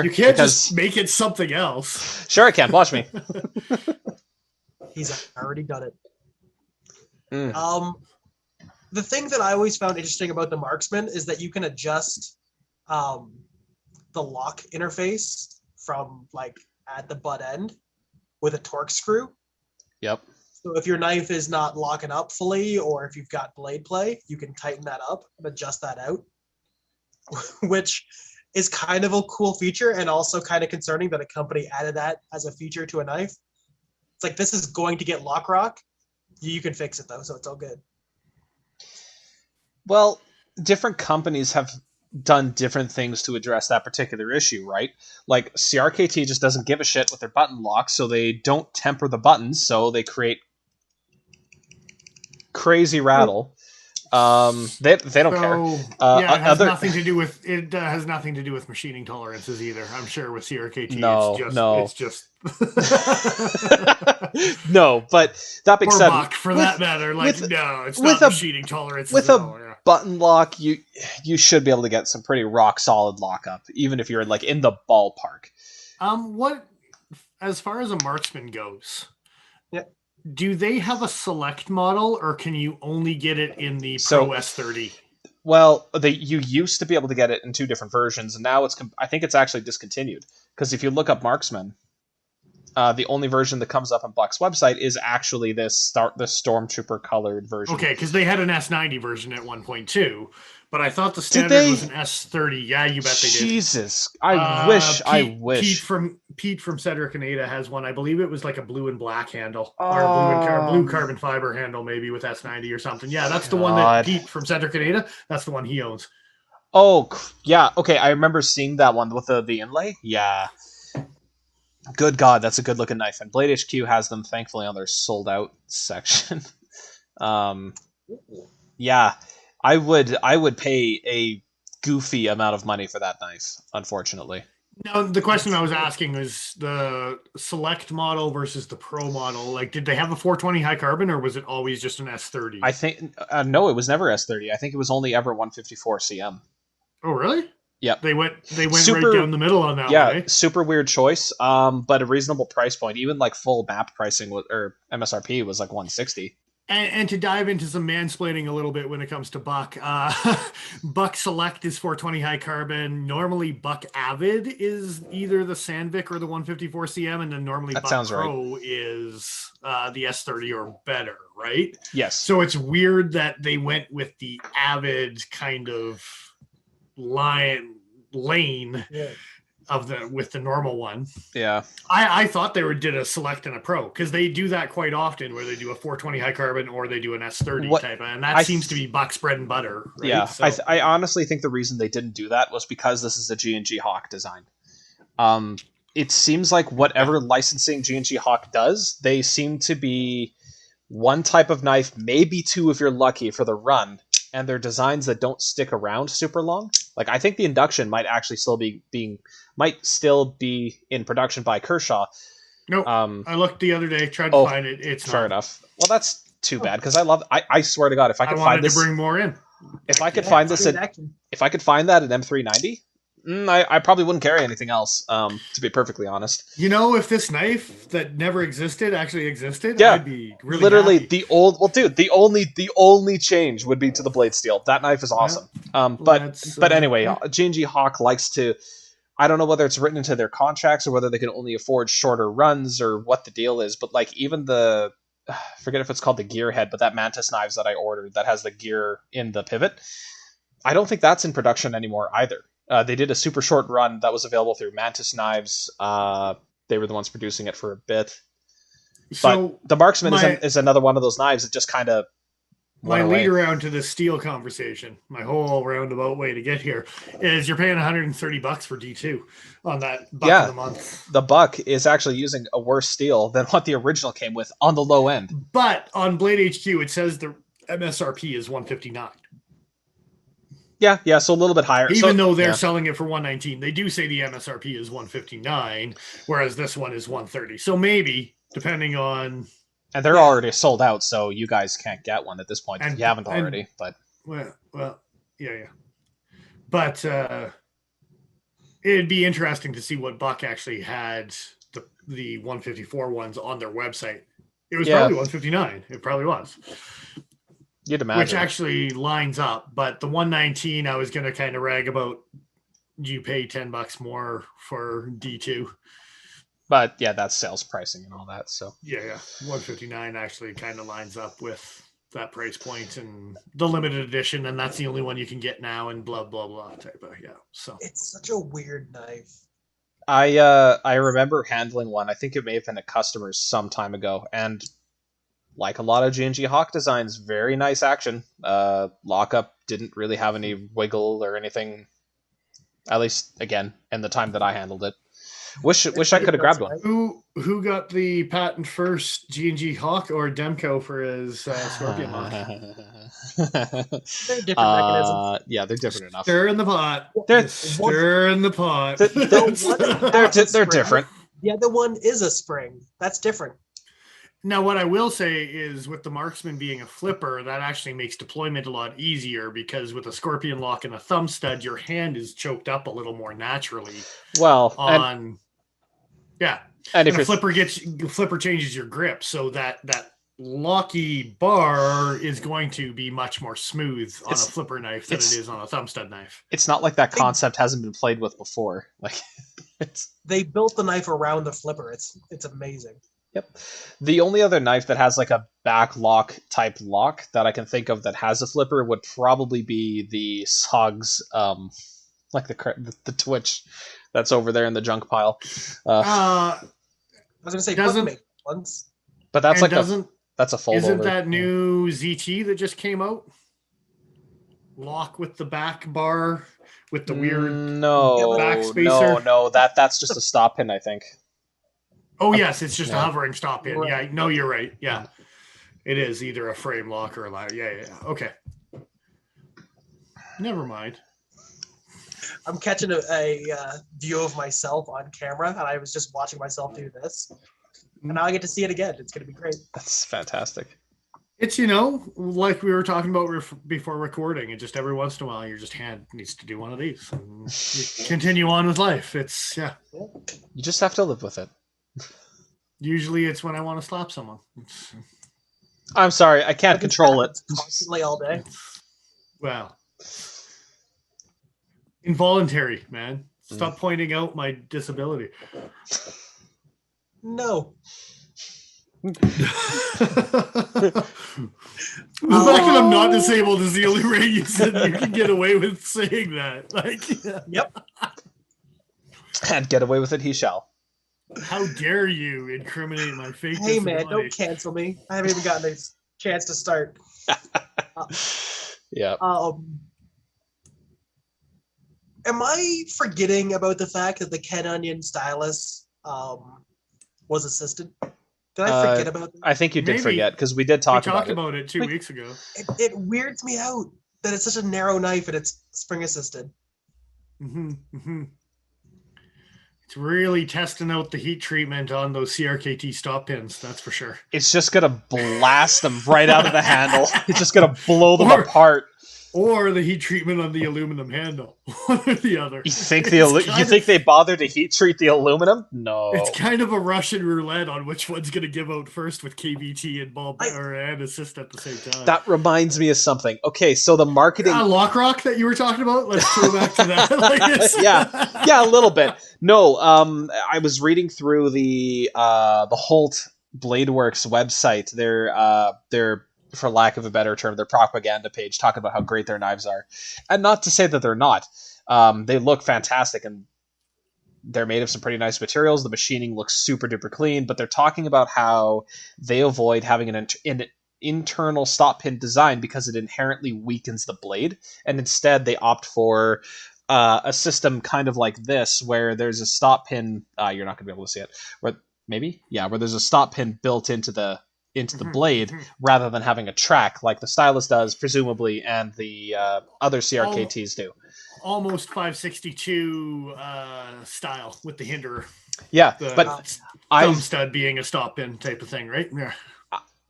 You can't just make it something else. Sure I can. Watch me. He's already done it. The thing that I always found interesting about the Marksman is that you can adjust the lock interface from like at the butt end with a torque screw. Yep. So if your knife is not locking up fully, or if you've got blade play, you can tighten that up and adjust that out, which is kind of a cool feature and also kind of concerning that a company added that as a feature to a knife. It's like, this is going to get lock rock. You can fix it though, so it's all good. Well, different companies have done different things to address that particular issue, right? Like CRKT just doesn't give a shit with their button locks, so they don't temper the buttons, so they create crazy rattle. They don't care. Yeah, it has nothing to do with has nothing to do with machining tolerances either. I'm sure with CRKT, it's just no. But that being said, Bach, for that matter, it's not machining tolerances. With a button lock, you should be able to get some pretty rock solid lockup, even if you're like in the ballpark. What as far as a Marksman goes? Yeah. Do they have a select model, or can you only get it in the Pro S30? Well, you used to be able to get it in two different versions, and now I think it's actually discontinued. Because if you look up Marksman, the only version that comes up on Buck's website is actually the Stormtrooper colored version. Okay, because they had an S90 version at 1.2, but I thought the standard was an S30. Yeah, you bet they did. Jesus, I wish. Pete from Cedric and Ada has one. I believe it was like a blue and black handle, or a blue carbon fiber handle, maybe with S90 or something. Yeah, that's the one that Pete from Cedric and Ada. That's the one he owns. Oh yeah, okay. I remember seeing that one with the inlay. Yeah. Good God, that's a good looking knife. And Blade HQ has them, thankfully, on their sold out section. Yeah, I would pay a goofy amount of money for that knife, unfortunately. Now, the question I was asking was the select model versus the pro model. Like, did they have a 420 high carbon, or was it always just an S30? I think no, it was never S30. I think it was only ever 154 CM. Oh, really? Yep. They went right down the middle on that one. Yeah, super weird choice. But a reasonable price point. Even like full map pricing or MSRP was like 160. And to dive into some mansplaining a little bit when it comes to Buck, Buck Select is 420 high carbon. Normally, Buck Avid is either the Sandvik or the 154 CM, and then normally that Buck Pro is the S30 or better, right? Yes. So it's weird that they went with the Avid kind of lane of with the normal one. Yeah, I thought they did a select and a pro, because they do that quite often, where they do a 420 high carbon or they do an S30 type, and that seems to be Buck's bread and butter, right? Yeah, so. I honestly think the reason they didn't do that was because this is a G&G Hawk design. It seems like whatever licensing G&G Hawk does, they seem to be one type of knife, maybe two if you're lucky for the run, and they're designs that don't stick around super long. Like, I think the induction might actually still be in production by Kershaw. Nope. I looked the other day, tried to find it. It's fair not. enough. Well, that's too bad, because I swear to God, if I could find this, to bring more in. If I could find that at M390, I probably wouldn't carry anything else. To be perfectly honest, if this knife that never existed actually existed, yeah, I'd be really literally happy. the only change would be to the blade steel. That knife is awesome. But anyway, G&G Hawk likes to. I don't know whether it's written into their contracts or whether they can only afford shorter runs or what the deal is. But like even I forget if it's called the Gearhead, but that Mantis knives that I ordered that has the gear in the pivot, I don't think that's in production anymore either. They did a super short run that was available through Mantis Knives. They were the ones producing it for a bit. So but the Marksman is another one of those knives that just kind of my lead around to the steel conversation, my whole roundabout way to get here, is you're paying $130 for D2 on that Buck of the month. The Buck is actually using a worse steel than what the original came with on the low end. But on Blade HQ, it says the MSRP is $159. Yeah, so a little bit higher. Even though they're selling it for $119, they do say the MSRP is $159, whereas this one is $130. So maybe, depending on... And they're already sold out, so you guys can't get one at this point if you haven't already. But yeah. But it'd be interesting to see what Buck actually had the 154 ones on their website. It was probably 159. It probably was. You'd imagine. Which actually lines up, but the 119, I was going to kind of rag about. You pay $10 more for D2, but yeah, that's sales pricing and all that. So yeah, 159 actually kind of lines up with that price point and the limited edition, and that's the only one you can get now, and blah blah blah type of So it's such a weird knife. I remember handling one. I think it may have been a customer's some time ago, and. Like a lot of G&G Hawk designs, very nice action. Lockup didn't really have any wiggle or anything, at least, again, in the time that I handled it. Wish I could have grabbed one. Who got the patent first, G&G Hawk or Demko for his Scorpion Hawk? They're different mechanisms. Yeah, they're different enough. Stir in the pot. Stir in the pot. They're different. The other one is a spring. That's different. Now, what I will say is with the Marksman being a flipper, that actually makes deployment a lot easier, because with a Scorpion lock and a thumb stud, your hand is choked up a little more naturally. Well, and if the flipper changes your grip, so that locky bar is going to be much more smooth on a flipper knife than it is on a thumb stud knife. It's not like that concept hasn't been played with before. Like They built the knife around the flipper. It's amazing. Yep. The only other knife that has like a back lock type lock that I can think of that has a flipper would probably be the SOG's, like the Twitch that's over there in the junk pile. I was gonna say doesn't ones, but that's like that's a fold Isn't over. that new ZT that just came out? Lock with the back bar with the weird back spacer. No, that's just a stop pin, I think. Oh yes, it's just a hovering stop pin. Right. Yeah, no, you're right. Yeah, it is either a frame lock or a ladder. Yeah. Okay. Never mind. I'm catching a view of myself on camera, and I was just watching myself do this, and now I get to see it again. It's going to be great. That's fantastic. It's, like we were talking about before recording, and just every once in a while, your just hand needs to do one of these. And you continue on with life. It's, yeah. You just have to live with it. Usually it's when I want to slap someone. I'm sorry, I can't control it. Constantly all day. Well, involuntary, man. Stop pointing out my disability. No. The fact that I'm not disabled is the only way you said you can get away with saying that. Yep. And get away with it he shall. How dare you incriminate my fake Hey disability? man, don't cancel me. I haven't even gotten a chance to start. Yeah. Am I forgetting about the fact that the Ken Onion stylus was assisted? Did I forget about that? I think you did forget, because we did talk about it 2 weeks ago. It weirds me out that it's such a narrow knife and it's spring assisted. It's really testing out the heat treatment on those CRKT stop pins, that's for sure. It's just going to blast them right out of the handle. It's just going to blow them apart. Or the heat treatment on the aluminum handle. One or the other. You think they bothered to heat treat the aluminum? No. It's kind of a Russian roulette on which one's going to give out first with KVT and ball and assist at the same time. That reminds me of something. Okay, so the marketing... Lock rock that you were talking about? Let's throw back to that. Yeah, a little bit. No, I was reading through the Holt Bladeworks website. Their for lack of a better term, their propaganda page, talking about how great their knives are. And not to say that they're not. They look fantastic, and they're made of some pretty nice materials. The machining looks super duper clean, but they're talking about how they avoid having an internal stop pin design because it inherently weakens the blade, and instead they opt for a system kind of like this, where there's a stop pin, you're not going to be able to see it, where there's a stop pin built into the blade, rather than having a track like the stylus does, presumably, and the other CRKTs do. Almost 562 style with the hinderer. Yeah, but thumb stud being a stop pin type of thing, right? Yeah.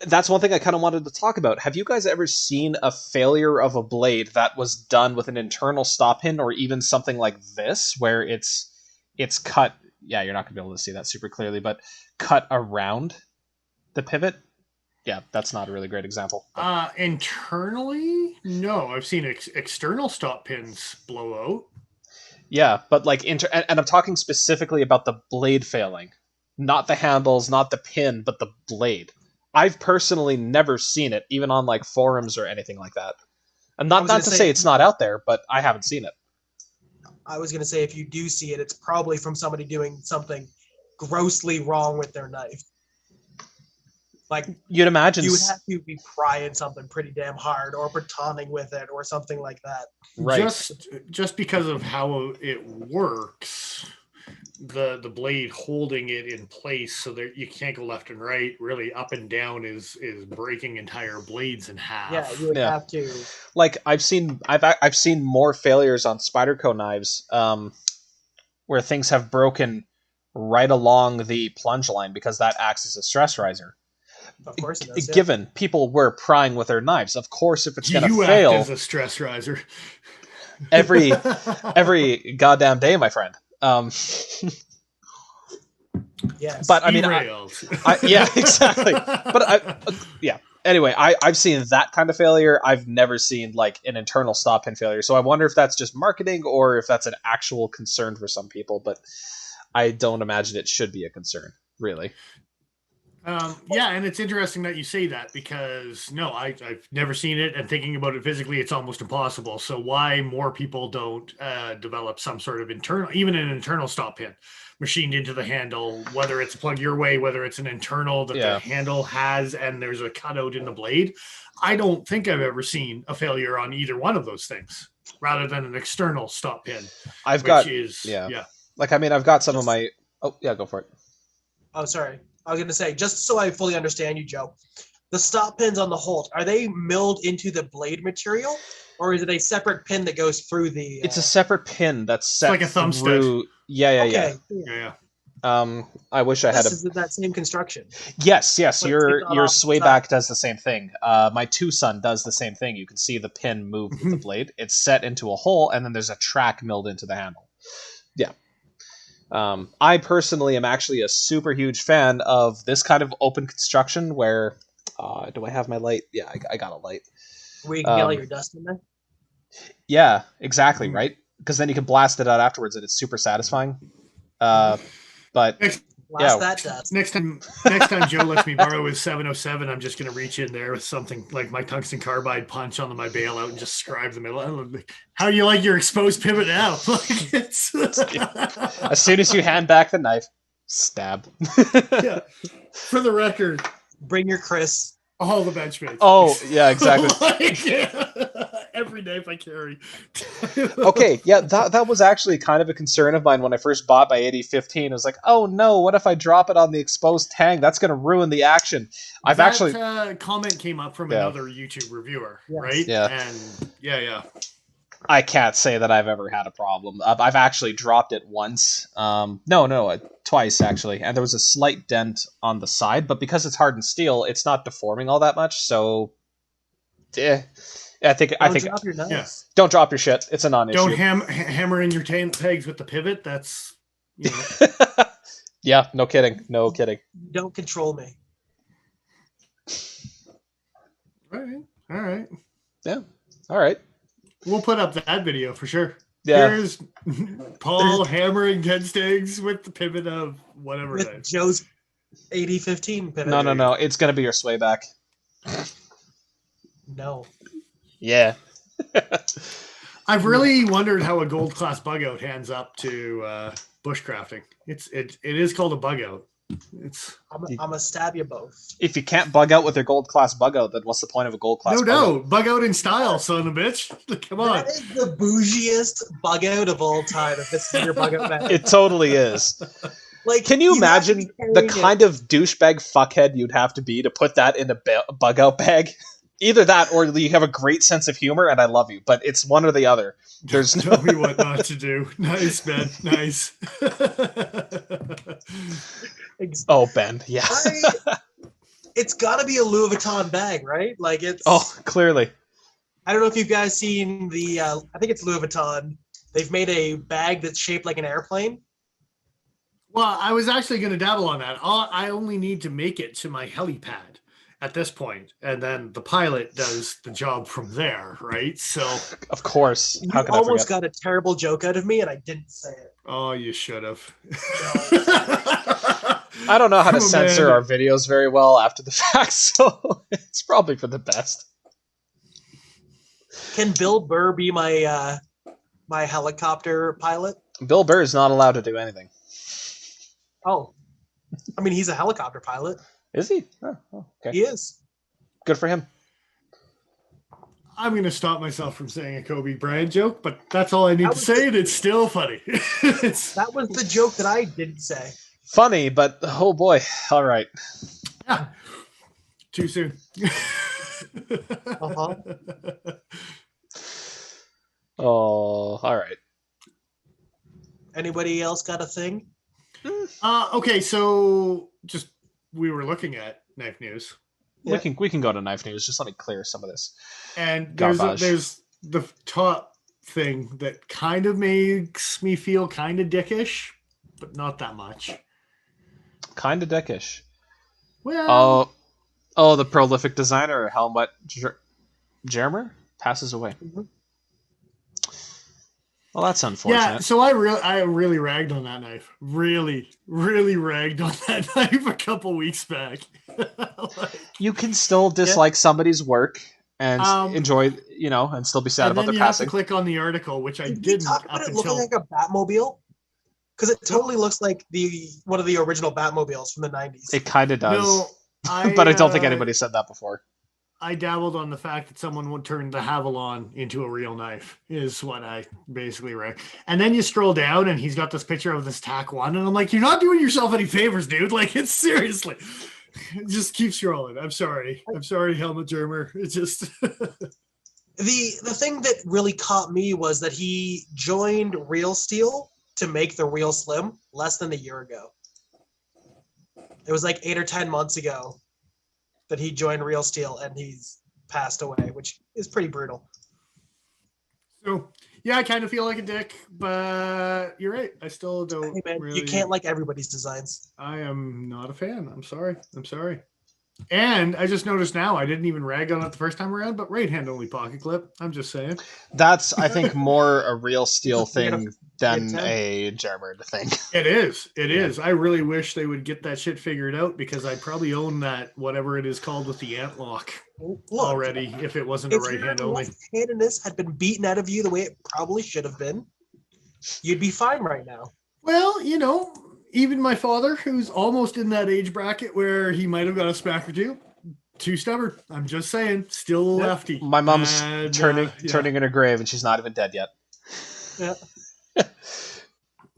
That's one thing I kind of wanted to talk about. Have you guys ever seen a failure of a blade that was done with an internal stop pin, or even something like this, where it's cut? Yeah, you're not going to be able to see that super clearly, but cut around the pivot. Yeah, that's not a really great example. Internally, no. I've seen external stop pins blow out. Yeah, but like and I'm talking specifically about the blade failing, not the handles, not the pin, but the blade. I've personally never seen it, even on like forums or anything like that. And not to say it's not out there, but I haven't seen it. I was going to say, if you do see it, it's probably from somebody doing something grossly wrong with their knife. Like, you'd imagine you would have to be prying something pretty damn hard, or batoning with it, or something like that. Right. Just because of how it works, the blade holding it in place so that you can't go left and right, really up and down is breaking entire blades in half. Yeah, you would have to. Like I've seen more failures on Spyderco knives where things have broken right along the plunge line because that acts as a stress riser. Of course it does, Given people were prying with their knives, of course, if it's going to fail, act as a stress riser every goddamn day, my friend. Yes, but I mean, yeah, exactly. But anyway, I've seen that kind of failure. I've never seen like an internal stop pin failure. So I wonder if that's just marketing or if that's an actual concern for some people. But I don't imagine it should be a concern, really. Yeah, and it's interesting that you say that because no, I've never seen it, and thinking about it physically, it's almost impossible. So why more people don't develop some sort of internal, even an internal stop pin machined into the handle, whether it's a plug your way, whether it's an internal that the handle has and there's a cutout in the blade. I don't think I've ever seen a failure on either one of those things rather than an external stop pin. I've got some of my... Oh, yeah, go for it. Oh, sorry. I was going to say, just so I fully understand you, Joe, the stop pins on the Holt, are they milled into the blade material, or is it a separate pin that goes through the... It's a separate pin that's set like a thumb through... stud. Yeah. I wish I had Is it that same construction? Yes. Your swayback does the same thing. My Tucson does the same thing. You can see the pin move with the blade. It's set into a hole, and then there's a track milled into the handle. Yeah. I personally am actually a super huge fan of this kind of open construction where... do I have my light? Yeah, I got a light. Where you can get all your dust in there? Yeah, exactly, right? Because then you can blast it out afterwards, and it's super satisfying. But that dust. Next time Joe lets me borrow his 707, I'm just going to reach in there with something like my tungsten carbide punch on my bailout and just scribe the middle. How do you like your exposed pivot now? As soon as you hand back the knife, stab. Yeah. For the record, bring your Chris. All the benchmates. Oh, yeah, exactly. Every knife I carry. Okay, yeah, that was actually kind of a concern of mine when I first bought my 8015. I was like, oh no, what if I drop it on the exposed tang? That's going to ruin the action. That comment came up from another YouTube reviewer, right? Yeah. And yeah. I can't say that I've ever had a problem. I've actually dropped it once. Twice, actually. And there was a slight dent on the side, but because it's hardened steel, it's not deforming all that much, so... I think drop your knives. Yeah. Don't drop your shit. It's a non-issue. Don't hammer in your pegs with the pivot. That's, Yeah, no kidding. Don't control me. All right. Yeah, all right. We'll put up that video for sure. Yeah. Here's Paul hammering 10 stings with the pivot of whatever it is. Joe's 8015 pivot. No. It's going to be your swayback. No. Yeah. I've really wondered how a gold class bug out hands up to bushcrafting. It is called a bug out. I'm gonna stab you both. If you can't bug out with your gold class bug out, then what's the point of a gold class bug out? Bug out in style, son of a bitch. Come on. That is the bougiest bug out of all time if it's your bug out bag. It totally is. Like, can you imagine the kind of douchebag fuckhead you'd have to be to put that in a bug out bag? Either that or you have a great sense of humor and I love you, but it's one or the other. There's Tell me what not to do. Nice, Ben. Nice. Oh, Ben. Yeah. It's got to be a Louis Vuitton bag, right? Like it's. Oh, clearly. I don't know if you guys seen the. I think it's Louis Vuitton. They've made a bag that's shaped like an airplane. Well, I was actually going to dabble on that. I only need to make it to my helipad at this point, and then the pilot does the job from there, right? So, of course, you almost got a terrible joke out of me, and I didn't say it. Oh, you should have. I don't know how to censor our videos very well after the fact, so it's probably for the best. Can Bill Burr be my my helicopter pilot? Bill Burr is not allowed to do anything. Oh, I mean, he's a helicopter pilot. Is he? Oh, okay. He is. Good for him. I'm going to stop myself from saying a Kobe Bryant joke, but that's all I need to say, and it's still funny. That was the joke that I didn't say. Funny, but oh boy. All right. Yeah. Too soon. Uh-huh. Oh, all right. Anybody else got a thing? Okay, so just we were looking at knife news. Yeah. We can go to knife news. Just let me clear some of this. And there's the top thing that kind of makes me feel kind of dickish, but not that much. Kind of dickish. Well, the prolific designer Helmut Germer passes away. Mm-hmm. Well, that's Yeah, unfortunate. so I really ragged on that knife. Really ragged on that knife a couple weeks back. You can still dislike somebody's work and Um, enjoy, and still be sad and about then their you have to passing. click on the article, which I Did we didn't talk up about it looking until. like a Batmobile? Because it totally looks like one of the original Batmobiles from the 90s. It kind of does. No, But I don't think anybody said that before. I dabbled on the fact that someone would turn the Havalon into a real knife, is what I basically read. And then you scroll down, and he's got this picture of this TAC 1, and I'm like, you're not doing yourself any favors, dude. Like, it's seriously. Just keep scrolling. I'm sorry, Helmut Germer. It's just. The thing that really caught me was that he joined Real Steel to make the Real Slim less than a year ago. It was like 8 or 10 months ago that he joined Real Steel, and he's passed away, which is pretty brutal. So, yeah, I kind of feel like a dick, but you're right. I still don't. Hey man, really... you can't like everybody's designs. I am not a fan. I'm sorry. And I just noticed now I didn't even rag on it the first time around, but right hand only pocket clip. I'm just saying. That's, I think, more a Real Steel thing than a Gerber thing. It is. I really wish they would get that shit figured out, because I'd probably own that, whatever it is called with the ant lock already, if it wasn't a right hand only. If your left-handedness had been beaten out of you the way it probably should have been, you'd be fine right now. Well, even my father, who's almost in that age bracket where he might have got a smack or two, too stubborn. I'm just saying, still a lefty. My mom's turning in her grave, and she's not even dead yet. Yeah.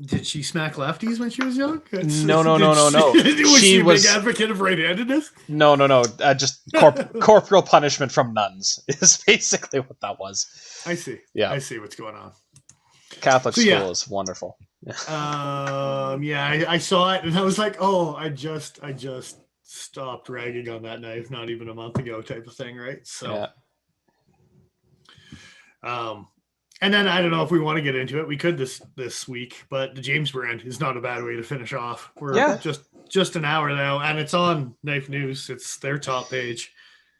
Did she smack lefties when she was young? No. Was she a big advocate of right-handedness? No. Just corporal punishment from nuns is basically what that was. I see. Yeah. I see what's going on. Catholic school is wonderful. I saw it, and I was like, oh, I just stopped ragging on that knife not even a month ago, type of thing, right? So, and then I don't know if we want to get into it. We could this week, but the James brand is not a bad way to finish off. We're just an hour now, and it's on Knife News. It's their top page.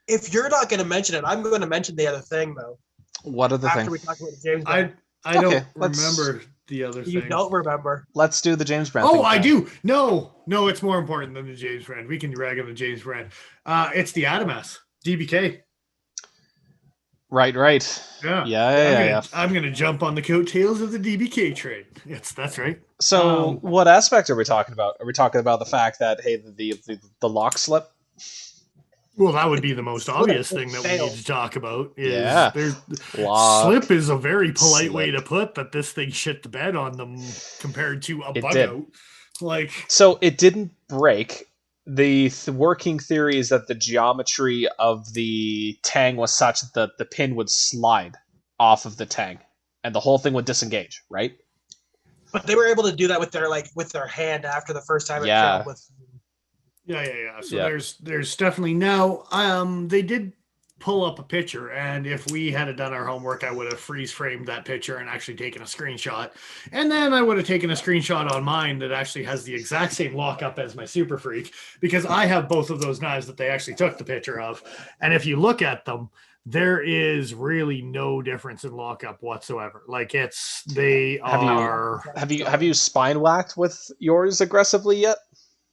If you're not going to mention it, I'm going to mention the other thing, though. What other thing? After we talk about the James brand. I don't remember the other thing. You don't remember? Let's do the James brand. Oh, I do. No, it's more important than the James brand. We can rag on the James brand. It's the Adamas DBK. Right. Yeah. I'm gonna jump on the coattails of the DBK train. That's right. So, what aspect are we talking about? Are we talking about the fact that the lock slip? Well, that would be the most obvious thing that we need to talk about. Slip is a very polite way to put that this thing shit the bed on them compared to a bug out. So it didn't break. The working theory is that the geometry of the tang was such that the pin would slide off of the tang, and the whole thing would disengage, right? But they were able to do that with their hand after the first time it failed with. Yeah. So there's definitely now. They did pull up a picture, and if we had done our homework, I would have freeze framed that picture and actually taken a screenshot, and then I would have taken a screenshot on mine that actually has the exact same lockup as my Super Freak, because I have both of those knives that they actually took the picture of, and if you look at them, there is really no difference in lockup whatsoever. Like Have you spine whacked with yours aggressively yet?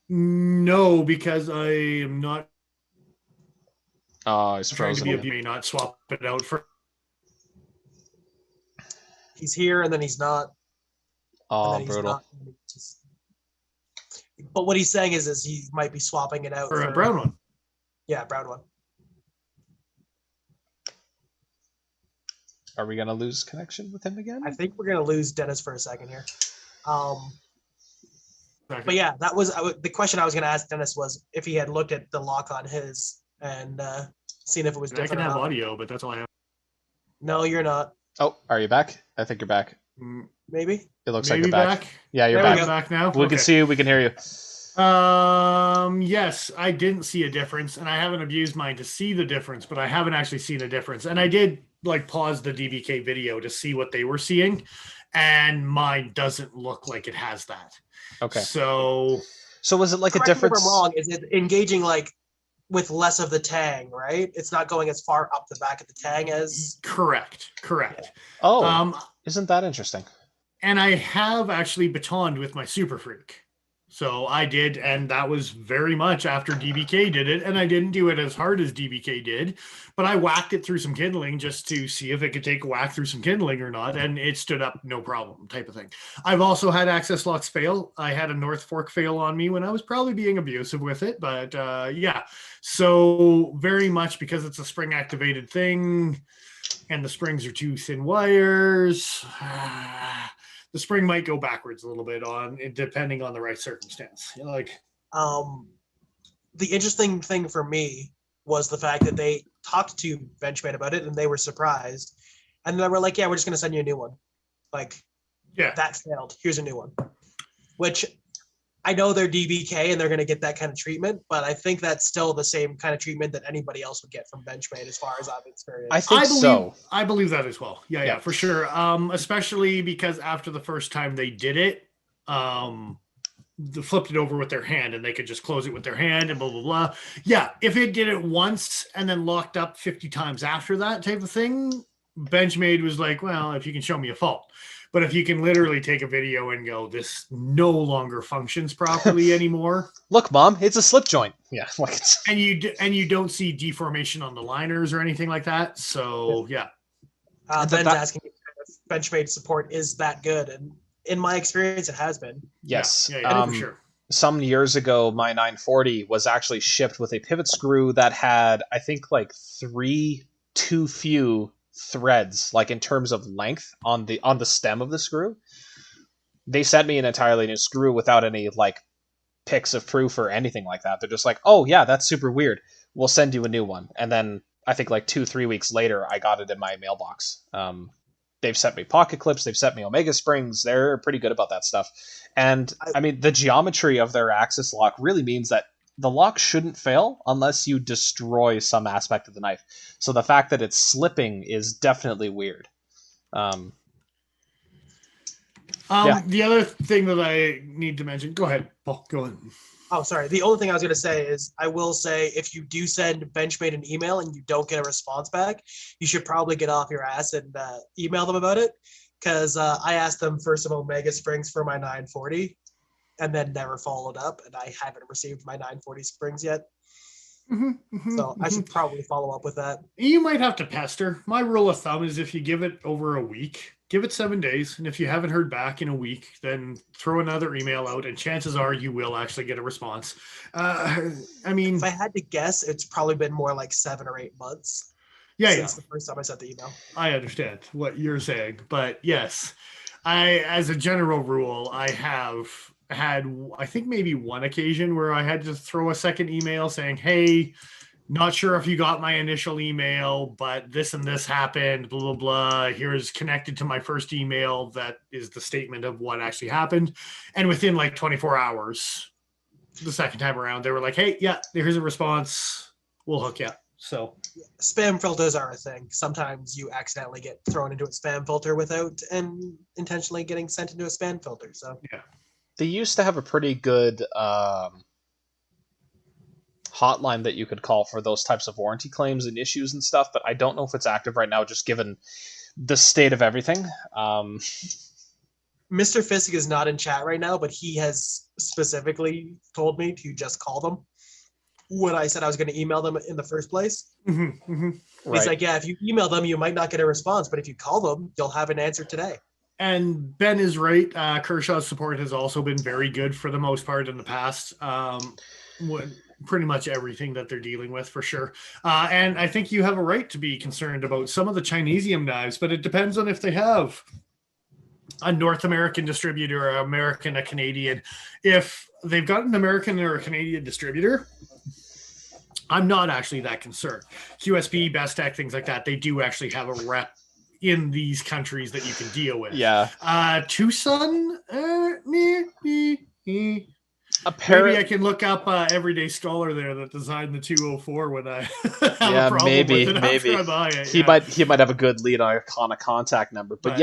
No, because I am not. Oh, he's trying frozen. to be not swap it out for. He's here and then he's not. Oh, brutal. But what he's saying is he might be swapping it out for a brown one. Yeah, brown one. Are we gonna lose connection with him again? I think we're gonna lose Dennis for a second here. But yeah, that was the question I was going to ask Dennis was if he had looked at the lock on his and seen if it was different. I can have audio, but that's all I have. No, you're not. Oh, are you back? I think you're back. Maybe. It looks like you're back. Yeah, you're back. Back now. We can see you. We can hear you. Yes, I didn't see a difference, and I haven't abused mine to see the difference, but I haven't actually seen a difference. And I did pause the DBK video to see what they were seeing, and mine doesn't look like it has that. Okay. So was it like a difference? If I'm wrong, is it engaging with less of the tang, right? It's not going as far up the back of the tang as. Correct. Oh. Isn't that interesting? And I have actually batoned with my Super Freak. So I did, and that was very much after DBK did it, and I didn't do it as hard as DBK did, but I whacked it through some kindling just to see if it could take a whack through some kindling or not, and it stood up no problem, type of thing. I've also had access locks fail. I had a North Fork fail on me when I was probably being abusive with it, but yeah. So very much because it's a spring activated thing, and the springs are too thin wires. The spring might go backwards a little bit on it, depending on the right circumstance. Like, the interesting thing for me was the fact that they talked to Benchmade about it and they were surprised, and they were like, "Yeah, we're just going to send you a new one." Like, yeah, that failed. Here's a new one. Which I know they're DBK and they're going to get that kind of treatment, but I think that's still the same kind of treatment that anybody else would get from Benchmade, as far as I've experienced. I believe that as well. Yeah, for sure. Especially because after the first time they did it, they flipped it over with their hand and they could just close it with their hand and blah, blah, blah. Yeah, if it did it once and then locked up 50 times after that type of thing, Benchmade was like, well, if you can show me a fault. But if you can literally take a video and go, this no longer functions properly anymore. Look, Mom, it's a slip joint. Yeah, like it's... and you don't see deformation on the liners or anything like that. So yeah. Ben's asking if Benchmade support is that good, and in my experience, it has been. Yes, for sure. Some years ago, my 940 was actually shipped with a pivot screw that had, I think, like 3 too few threads, like in terms of length on the stem of the screw. They sent me an entirely new screw without any like pics of proof or anything like that. They're just like, oh yeah, that's super weird, we'll send you a new one. And then I think like 2-3 weeks later I got it in my mailbox. They've sent me pocket clips, they've sent me Omega springs. They're pretty good about that stuff. And I mean, the geometry of their axis lock really means that the lock shouldn't fail unless you destroy some aspect of the knife. So the fact that it's slipping is definitely weird. The other thing that I need to mention, go ahead, Paul, go ahead. Oh, sorry. The only thing I was going to say is, I will say, if you do send Benchmade an email and you don't get a response back, you should probably get off your ass and email them about it. Because I asked them for some Omega springs for my 940 and then never followed up, and I haven't received my 940 springs yet. So I should probably follow up with that. You might have to pester. My rule of thumb is if you give it over a week, give it 7 days. And if you haven't heard back in a week, then throw another email out and chances are you will actually get a response. I mean, if I had to guess, it's probably been more like 7 or 8 months. Since the first time I sent the email. I understand what you're saying, but yes, as a general rule, I have had, I think maybe one occasion where I had to throw a second email saying, hey, not sure if you got my initial email, but this and this happened, blah, blah, blah. Here's connected to my first email. That is the statement of what actually happened. And within like 24 hours, the second time around, they were like, hey, yeah, here's a response. We'll hook you up. So spam filters are a thing. Sometimes you accidentally get thrown into a spam filter without and intentionally getting sent into a spam filter. So yeah. They used to have a pretty good hotline that you could call for those types of warranty claims and issues and stuff, but I don't know if it's active right now, just given the state of everything. Mr. Fisk is not in chat right now, but he has specifically told me to just call them when I said I was going to email them in the first place. He's like, yeah, if you email them, you might not get a response, but if you call them, you'll have an answer today. And Ben is right. Kershaw's support has also been very good for the most part in the past. Pretty much everything that they're dealing with, for sure. And I think you have a right to be concerned about some of the Chinesium knives, but it depends on if they have a North American distributor, or American, a Canadian. If they've got an American or a Canadian distributor, I'm not actually that concerned. QSP, Best Tech, things like that, they do actually have a rep in these countries that you can deal with. Yeah. Tucson, Apparently, maybe I can look up Everyday Stoller there that designed the 204 when I have a problem maybe with it after I buy it. He might have a good lead on a contact number. But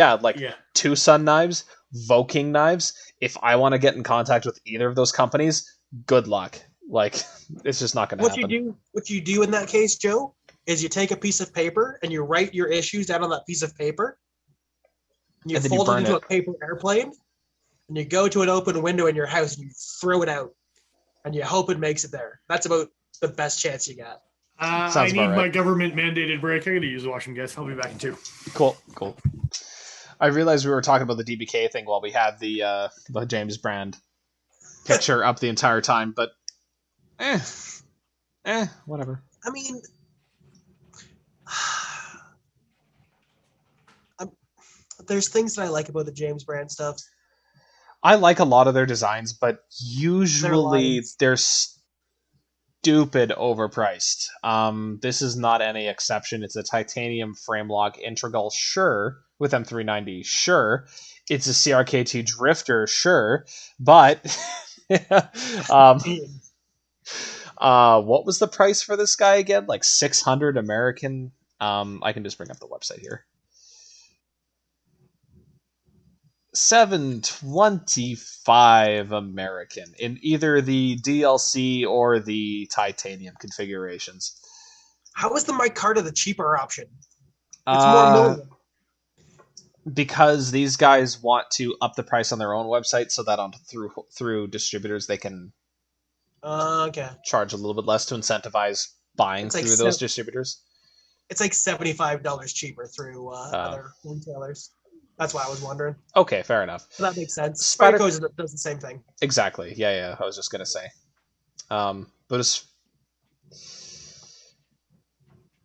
Tucson knives, Voking knives, if I want to get in contact with either of those companies, good luck. Like, it's just not going to happen. What you do in that case, Joe, is you take a piece of paper and you write your issues down on that piece of paper. You And then fold you it burn into it. a paper airplane, and you go to an open window in your house and you throw it out, and you hope it makes it there. That's about the best chance you got. I Sounds about need my right. government mandated break. I'm going to use the washroom, guys. I'll be back in 2. Cool. I realized we were talking about the DBK thing while we had the James Brand picture up the entire time, but whatever. I mean, there's things that I like about the James Brand stuff. I like a lot of their designs, but usually they're stupid overpriced. This is not any exception. It's a titanium frame lock integral, sure, with M390, sure. It's a CRKT drifter, sure, but what was the price for this guy again? Like 600 American. I can just bring up the website here. 725 American in either the DLC or the titanium configurations. How is the micarta the cheaper option? It's more million. Because these guys want to up the price on their own website so that through distributors they can charge a little bit less to incentivize buying through those distributors. It's like $75 cheaper through other retailers. That's why I was wondering. Okay, fair enough. So that makes sense. Spyderco does the same thing. Exactly. Yeah. I was just gonna say. But it's,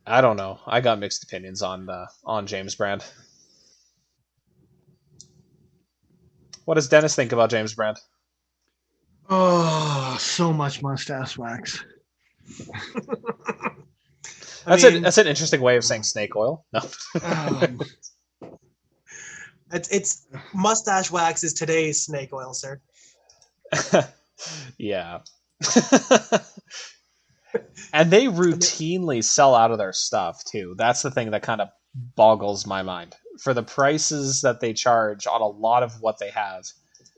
I don't know. I got mixed opinions on James Brand. What does Dennis think about James Brand? Oh, so much mustache wax. That's an interesting way of saying snake oil. No. It's mustache wax is today's snake oil, sir. Yeah. And they routinely sell out of their stuff too. That's the thing that kind of boggles my mind. For the prices that they charge on a lot of what they have.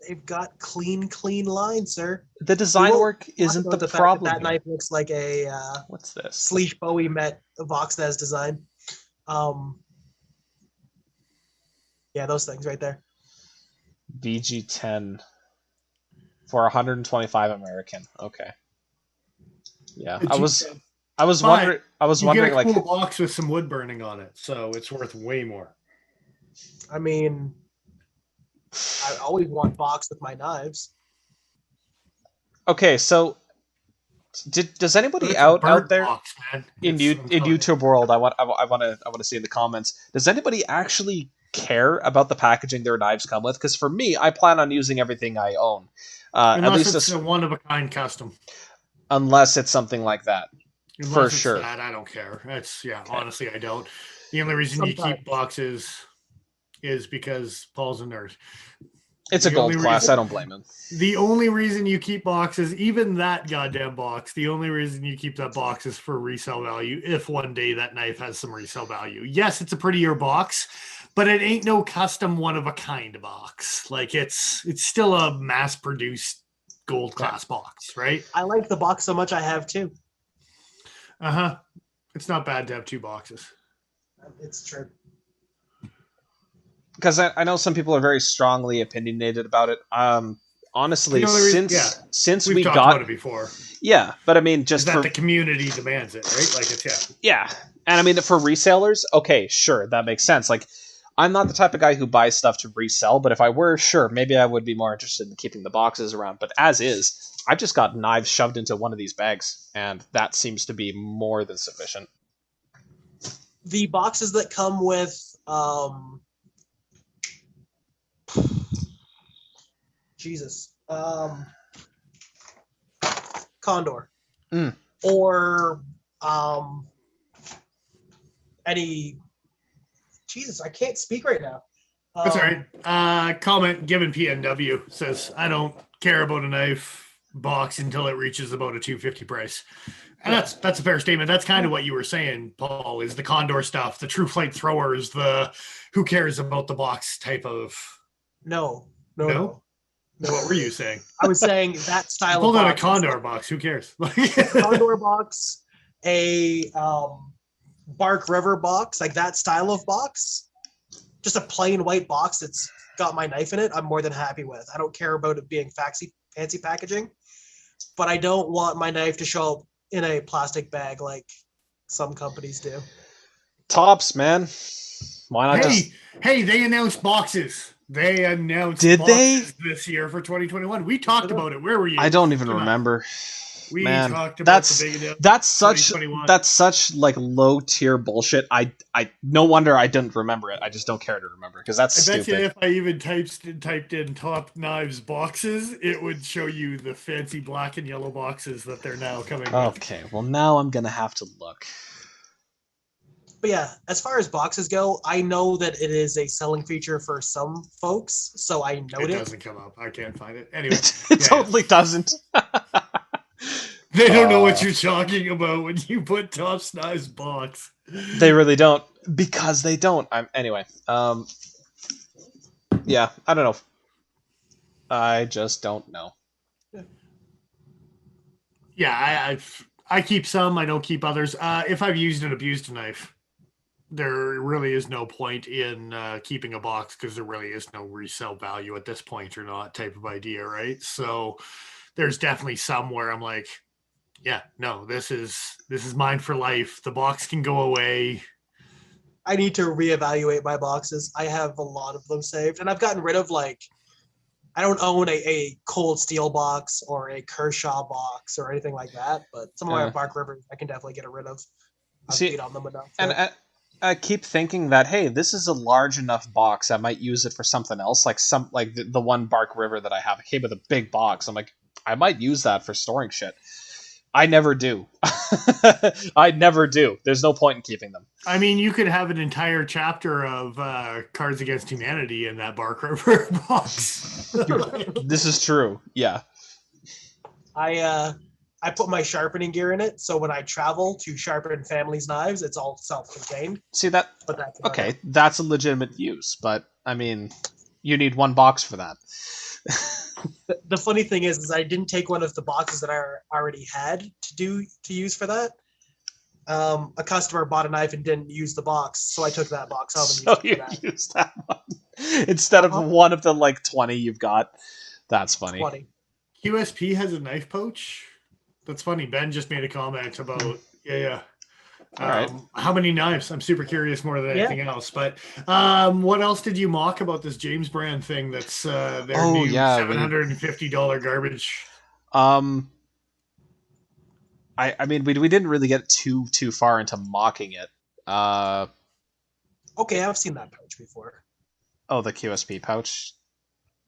They've got clean lines, sir. The design work isn't the problem. That knife looks like a what's this? Sleesh Bowie met Voxnaz design. Yeah, those things right there. BG10 for 125 American. Okay. Yeah, I was wondering. You get a cool box with some wood burning on it, so it's worth way more. I mean, I always want box with my knives. Okay, so does anybody out there box, in YouTube world? I want to see in the comments. Does anybody actually care about the packaging their knives come with? Because for me, I plan on using everything I own. Unless at least it's a one-of-a-kind custom. Unless it's something like that. Unless for it's sure. That, I don't care. Honestly, I don't. The only reason you keep boxes is because Paul's a nerd. It's a gold class. I don't blame him. The only reason you keep boxes, even that goddamn box, the only reason you keep that box is for resale value. If one day that knife has some resale value. Yes, it's a prettier box, but it ain't no custom one-of-a-kind box. Like it's still a mass-produced gold class box, right? I like the box so much I have two. It's not bad to have two boxes. It's true. Because I know some people are very strongly opinionated about it. Honestly, since we got about it before. Yeah, but I mean, just that the community demands it, right? Like it's Yeah, and I mean for resellers, okay, sure, that makes sense. Like, I'm not the type of guy who buys stuff to resell, but if I were, sure, maybe I would be more interested in keeping the boxes around. But as is, I've just got knives shoved into one of these bags, and that seems to be more than sufficient. The boxes that come with Condor. Or any Jesus, I can't speak right now. That's all right. Comment given PNW says, I don't care about a knife box until it reaches about a $250 price. And that's a fair statement. That's kind of what you were saying, Paul, is the Condor stuff, the True Flight throwers, the who cares about the box type of... No. What were you saying? I was saying that style of box. Hold on, a Condor box. Who cares? Condor box, a Bark River box, like that style of box. just a plain white box that's got my knife in it, I'm more than happy with. I don't care about it being fancy packaging, but I don't want my knife to show up in a plastic bag like some companies do. Tops, man. Why not Hey, they announced boxes. They announced Did boxes this year for 2021. We talked about it. Where were you? I don't even remember. We Man, talked about the big announcement. That's such like low tier bullshit. I no wonder I didn't remember it. I just don't care to remember because that's stupid. I bet you if I even typed in top knives boxes, it would show you the fancy black and yellow boxes that they're now coming with. Okay, well now I'm gonna have to look. But yeah, as far as boxes go, I know that it is a selling feature for some folks, so I note it. It doesn't come up. I can't find it. Anyway. It totally doesn't. They don't know what you're talking about when you put Tops Knives box. They really don't. Because they don't. Anyway. Yeah, I don't know. I just don't know. Yeah, I keep some. I don't keep others. If I've used and abused a knife, there really is no point in keeping a box because there really is no resale value at this point or not type of idea, right? So there's definitely some where I'm like, yeah, no, this is mine for life. The box can go away. I need to reevaluate my boxes. I have a lot of them saved, and I've gotten rid of I don't own a Cold Steel box or a Kershaw box or anything like that, but some of my Bark Rivers I can definitely get rid of. I've beat on them enough. And I keep thinking that, hey, this is a large enough box. I might use it for something else, like the one Bark River that I have. It came with a big box. I'm like, I might use that for storing shit. I never do. I never do. There's no point in keeping them. I mean, you could have an entire chapter of Cards Against Humanity in that Bark River box. This is true. Yeah. I put my sharpening gear in it, so when I travel to sharpen family's knives, it's all self-contained. See that? But that's okay. That's a legitimate use, but I mean, you need one box for that. The funny thing is I didn't take one of the boxes that I already had to use for that. A customer bought a knife and didn't use the box, so I took that box out and used that one instead of one of the 20 you've got. That's funny. 20. QSP has a knife pouch. That's funny. Ben just made a comment about All right. How many knives? I'm super curious more than anything else. But what else did you mock about this James brand thing that's their new $750 garbage? I mean, we didn't really get too far into mocking it. Okay, I've seen that pouch before. Oh, the QSP pouch?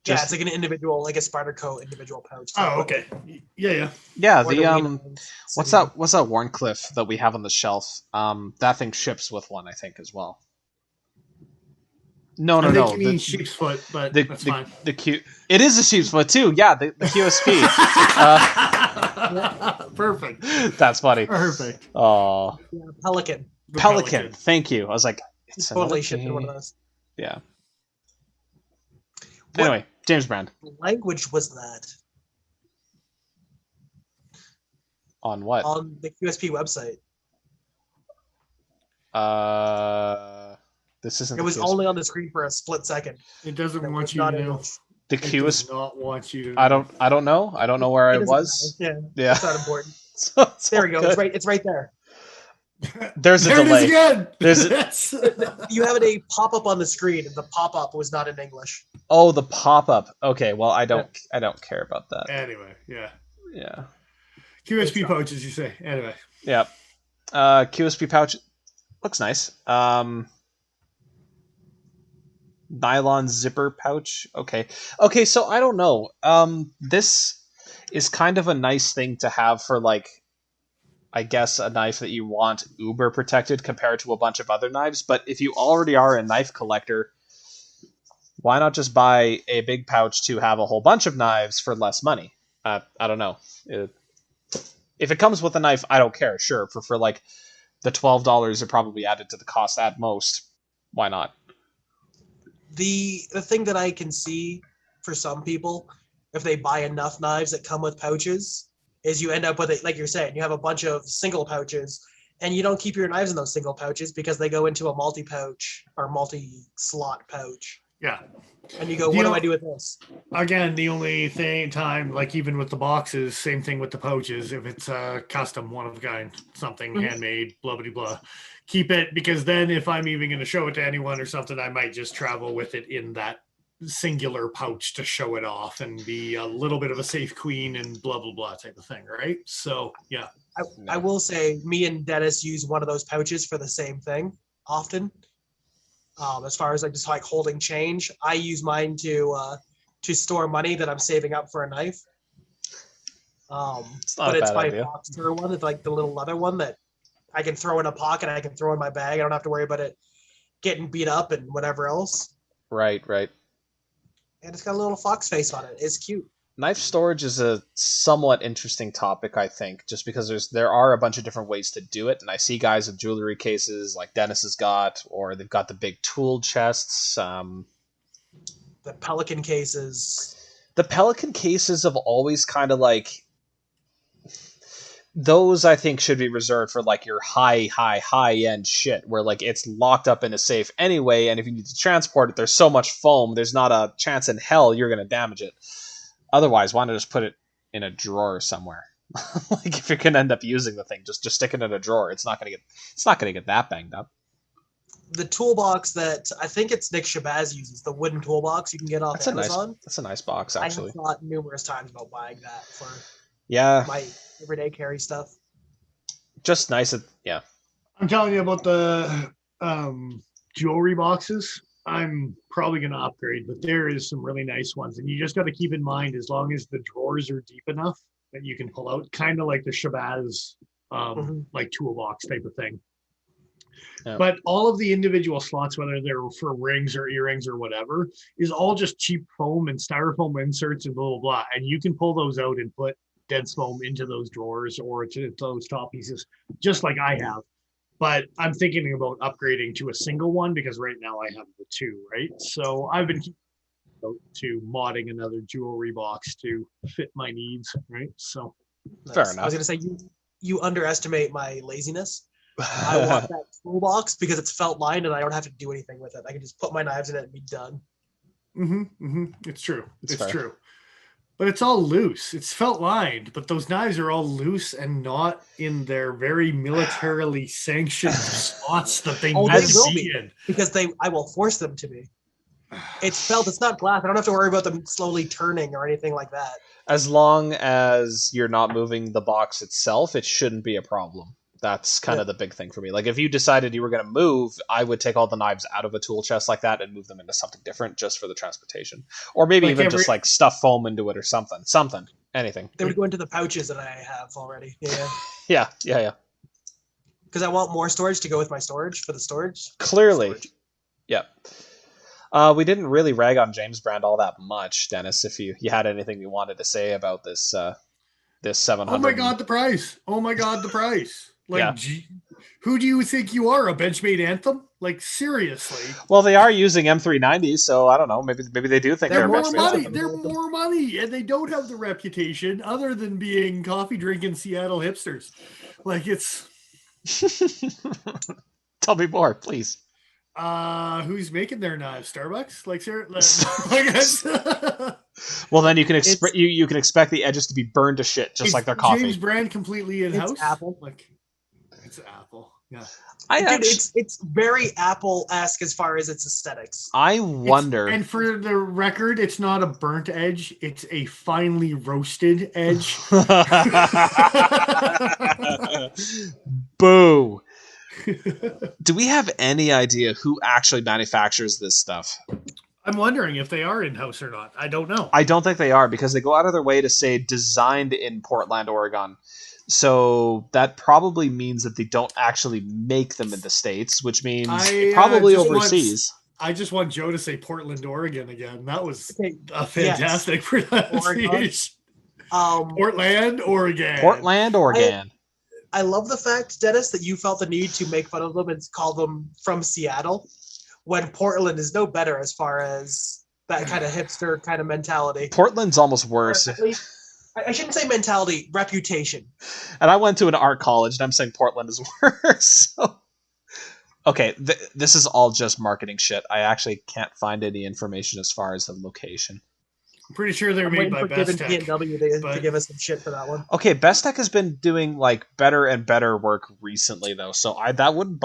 Yeah, it's like an individual, like a Spyderco individual pouch. Oh, okay. Yeah. Yeah, what's that Warncliffe that we have on the shelf? That thing ships with one, I think, as well. No. You mean sheep's foot, but that's fine. It is a sheep's foot too. Yeah, the QSP. Perfect. That's funny. Perfect. Oh. Yeah, Pelican. Pelican. Thank you. I was like, it's totally shipped in one of those. Yeah. Anyway, James brand. Language was that? On what? On the QSP website. This isn't. It was only on the screen for a split second. It doesn't want you to know. The Q does not want you to know. I don't know. I don't know where I was. Matter. Yeah. It's not important. It's there we go. Good. It's right there. There's a delay. It is again. You have a pop-up on the screen, and the pop-up was not in English. Oh, the pop-up. Okay, well, I don't care about that. Anyway, yeah. QSP pouches, you say. Anyway. Yeah. QSP pouch looks nice. Nylon zipper pouch. Okay, so I don't know. This is kind of a nice thing to have for, I guess, a knife that you want uber protected compared to a bunch of other knives. But if you already are a knife collector, why not just buy a big pouch to have a whole bunch of knives for less money? I don't know. If it comes with a knife, I don't care. Sure, for the $12 are probably added to the cost at most. Why not? The thing that I can see for some people, if they buy enough knives that come with pouches, is you end up with it, like you're saying, you have a bunch of single pouches, And you don't keep your knives in those single pouches because they go into a multi-pouch or multi-slot pouch. Yeah. And you go, what do I do with this? Again, the only time, like even with the boxes, same thing with the pouches. If it's a custom, one of a kind, something handmade, blah, blah, blah, keep it, because then if I'm even going to show it to anyone or something, I might just travel with it in that singular pouch to show it off and be a little bit of a safe queen and blah, blah, blah type of thing, right? So, yeah. I will say me and Dennis use one of those pouches for the same thing often. As far as like just like holding change, I use mine to store money that I'm saving up for a knife. It's not but a it's bad my idea. Boxer one. It's like the little leather one that I can throw in a pocket. I can throw in my bag. I don't have to worry about it getting beat up and whatever else. Right. And it's got a little fox face on it. It's cute. Knife storage is a somewhat interesting topic, I think, just because there are a bunch of different ways to do it, and I see guys with jewelry cases like Dennis has got, or they've got the big tool chests. The Pelican cases. The Pelican cases have always kind of like... Those, I think, should be reserved for like your high-end shit, where like it's locked up in a safe anyway, and if you need to transport it, there's so much foam, there's not a chance in hell you're going to damage it. Otherwise, why not just put it in a drawer somewhere? Like if you're gonna end up using the thing, just stick it in a drawer. It's not gonna get that banged up. The toolbox that I think it's Nick Shabazz uses, the wooden toolbox you can get off Amazon. That's a nice box, actually. I have thought numerous times about buying that for my everyday carry stuff. Just nice. Yeah. I'm telling you about the jewelry boxes. I'm probably going to upgrade, but there is some really nice ones. And you just got to keep in mind, as long as the drawers are deep enough that you can pull out, kind of like the Shabazz, like toolbox type of thing. Yeah. But all of the individual slots, whether they're for rings or earrings or whatever, is all just cheap foam and styrofoam inserts and blah, blah, blah. And you can pull those out and put dense foam into those drawers or to those top pieces, just like I have. But I'm thinking about upgrading to a single one because right now I have the two, right? So I've been to modding another jewelry box to fit my needs, right? So fair enough. I was going to say, you underestimate my laziness. I want that toolbox because it's felt lined and I don't have to do anything with it. I can just put my knives in it and be done. It's true. It's true. But it's all loose. It's felt lined, but those knives are all loose and not in their very militarily sanctioned spots that they need to be in. Because I will force them to be. It's felt. It's not glass. I don't have to worry about them slowly turning or anything like that. As long as you're not moving the box itself, it shouldn't be a problem. That's kind of the big thing for me. Like if you decided you were going to move, I would take all the knives out of a tool chest like that and move them into something different just for the transportation. Or maybe like even just like stuff foam into it or something. Anything. They would go into the pouches that I have already. Yeah. Because I want more storage to go with my storage for the storage. Clearly. Yeah. We didn't really rag on James Brand all that much, Dennis, if you had anything you wanted to say about this this 700. Oh my god, the price. Like, who do you think you are, a Benchmade Anthem? Like, seriously. Well, they are using M390, so I don't know. Maybe they do think they're more money. They're more money, and they don't have the reputation other than being coffee drinking Seattle hipsters. Like, it's... Tell me more, please. Who's making their knives? Starbucks? Like, well, then you can you can expect the edges to be burned to shit, just like their coffee. James Brand completely in-house? It's Apple. It's Apple. Yeah. It's very Apple-esque as far as its aesthetics. I wonder. And for the record, it's not a burnt edge. It's a finely roasted edge. Boo. Do we have any idea who actually manufactures this stuff? I'm wondering if they are in-house or not. I don't know. I don't think they are because they go out of their way to say designed in Portland, Oregon. So that probably means that they don't actually make them in the States, which means probably overseas. I just want Joe to say Portland, Oregon again. That was a fantastic pronunciation. Portland, Oregon. Portland, Oregon. I love the fact, Dennis, that you felt the need to make fun of them and call them from Seattle, when Portland is no better as far as that kind of hipster kind of mentality. Portland's almost worse. I shouldn't say mentality, reputation. And I went to an art college, and I'm saying Portland is worse. So. Okay, this is all just marketing shit. I actually can't find any information as far as the location. I'm pretty sure they're made by Best Tech. To give us some shit for that one. Okay, Best Tech has been doing like better and better work recently, though, so that would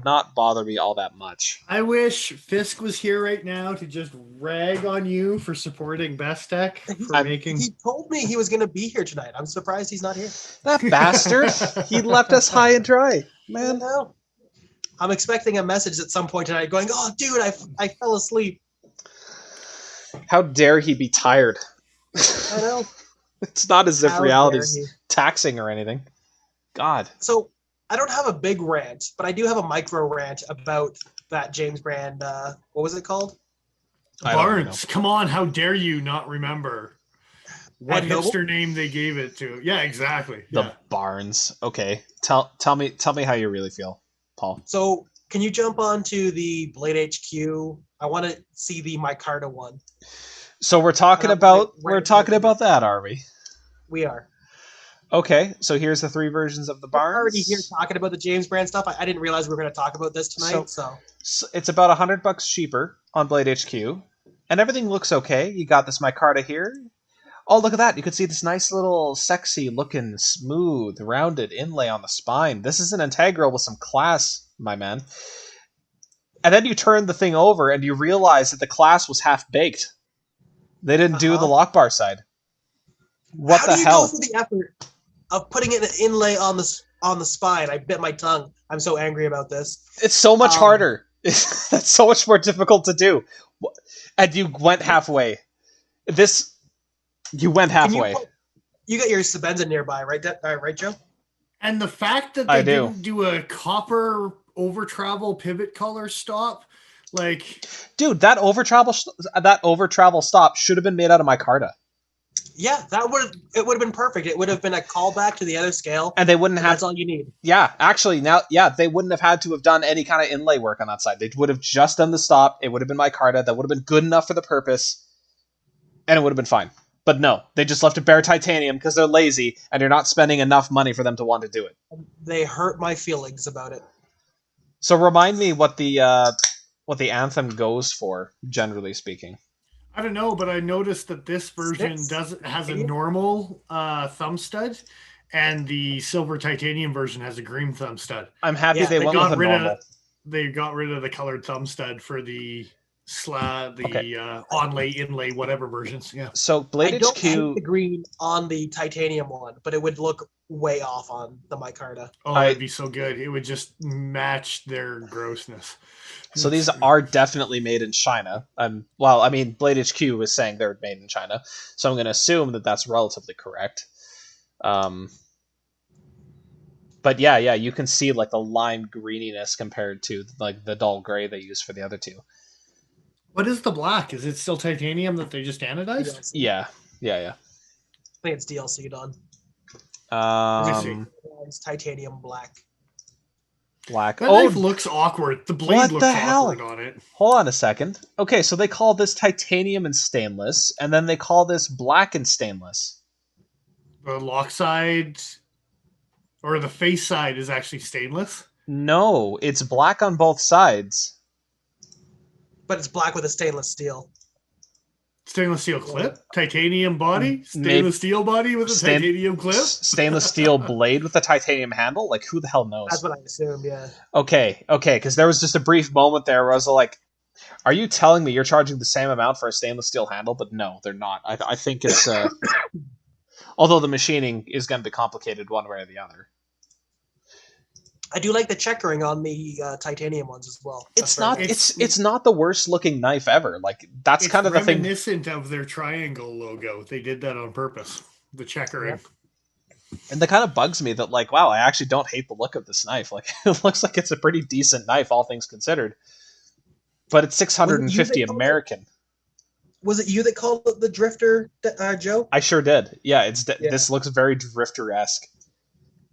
not bother me all that much. I wish Fisk was here right now to just rag on you for supporting Best Tech. He told me he was going to be here tonight. I'm surprised he's not here. That bastard! He left us high and dry, man. I'm expecting a message at some point tonight going, "Oh, dude, I fell asleep." How dare he be tired? I know. It's not as if reality's taxing or anything. God. So I don't have a big rant, but I do have a micro rant about that James Brand. What was it called? Barnes. Come on, how dare you not remember what hipster name they gave it to? Yeah, exactly. The Barnes. Okay. Tell me how you really feel, Paul. So can you jump on to the Blade HQ? I want to see the micarta one. So we're talking about that, are we? We are. Okay, so here's the 3 versions of the Barnes. We're already here talking about the James Brand stuff. I didn't realize we were going to talk about this tonight. So it's about $100 cheaper on Blade HQ, and everything looks okay. You got this micarta here. Oh, look at that! You can see this nice little sexy looking, smooth, rounded inlay on the spine. This is an integral with some class, my man. And then you turn the thing over and you realize that the class was half-baked. They didn't do the lock bar side. What the hell? How do you go through the effort of putting an inlay on the spine? I bit my tongue. I'm so angry about this. It's so much harder. That's so much more difficult to do. And you went halfway. You went halfway. You got your Sebenza nearby, right? Right, Joe? And the fact that they didn't do a copper over travel pivot color stop, like, dude, that over travel stop should have been made out of micarta. Yeah, it would have been perfect. It would have been a callback to the other scale, and they wouldn't have. That's all you need. Yeah, actually, they wouldn't have had to have done any kind of inlay work on that side. They would have just done the stop. It would have been micarta. That would have been good enough for the purpose, and it would have been fine. But no, they just left it bare titanium because they're lazy and you're not spending enough money for them to want to do it. They hurt my feelings about it. So remind me what the Anthem goes for, generally speaking. I don't know, but I noticed that this version has a normal thumb stud, and the silver titanium version has a green thumb stud. I'm happy they went with a normal. They got rid of the colored thumb stud for the onlay, inlay, whatever versions. Yeah. So Blade I HQ. don't hate the green on the titanium one, but it would look way off on the micarta. Oh, it'd be so good. It would just match their grossness. So these are definitely made in China. Well, I mean, Blade HQ is saying they're made in China, so I'm going to assume that that's relatively correct. But yeah, you can see like the lime greeniness compared to like the dull gray they use for the other two. What is the black? Is it still titanium that they just anodized? Yeah. I think it's DLC done. It's titanium black. Black. That knife looks awkward. The blade looks awkward on it. Hold on a second. Okay, so they call this titanium and stainless, and then they call this black and stainless. The lock side or the face side is actually stainless? No, it's black on both sides. But it's black with a stainless steel. Stainless steel clip? Titanium body? Stainless steel body with a titanium clip? Stainless steel blade with a titanium handle? Like, who the hell knows? That's what I assumed, yeah. Okay, because there was just a brief moment there where I was like, are you telling me you're charging the same amount for a stainless steel handle? But no, they're not. I think it's... although the machining is going to be complicated one way or the other. I do like the checkering on the titanium ones as well. It's not the worst looking knife ever. Like that's kind of the thing. Reminiscent of their triangle logo. They did that on purpose. The checkering. Yeah. And that kind of bugs me that like, wow, I actually don't hate the look of this knife. Like it looks like it's a pretty decent knife, all things considered. But it's 650 American. Was it you that called it the Drifter, Joe? I sure did. Yeah, this looks very Drifter-esque.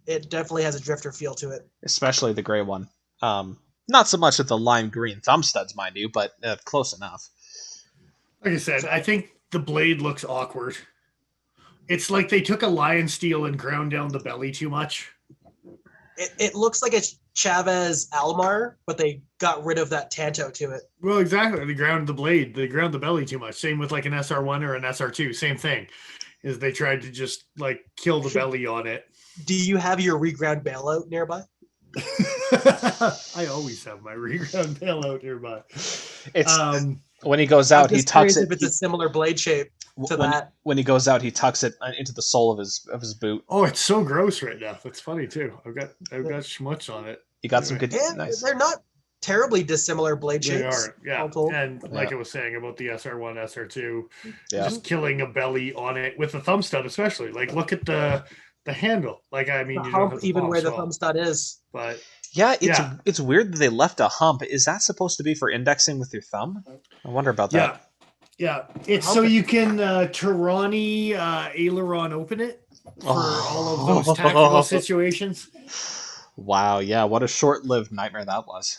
It definitely has a Drifter feel to it. Especially the gray one. Not so much with the lime green thumb studs, mind you, but close enough. Like I said, I think the blade looks awkward. It's like they took a lion steel and ground down the belly too much. It looks like a Chavez Almar, but they got rid of that Tanto to it. Well, exactly. They ground the blade. They ground the belly too much. Same with like an SR1 or an SR2. Same thing. Is they tried to just like kill the belly on it. Do you have your reground bailout nearby? I always have my reground bailout nearby. It's when he goes out, he tucks it. If it's a similar blade shape to that. When he goes out, he tucks it into the sole of his boot. Oh, it's so gross right now. That's funny too. I've got schmutz on it. You got some good. Yeah, nice. They're not terribly dissimilar blade They shapes. are, yeah. And like I was saying about the SR1, SR2, just killing a belly on it with the thumb stud, especially. Like, look at the handle. Like, I mean, the you hump, don't have even where the thumb stud is. But yeah, it's weird that they left a hump. Is that supposed to be for indexing with your thumb? I wonder about that. Yeah, it's so you can Tarani aileron open it for all of those tactical situations. Wow, yeah, what a short-lived nightmare that was.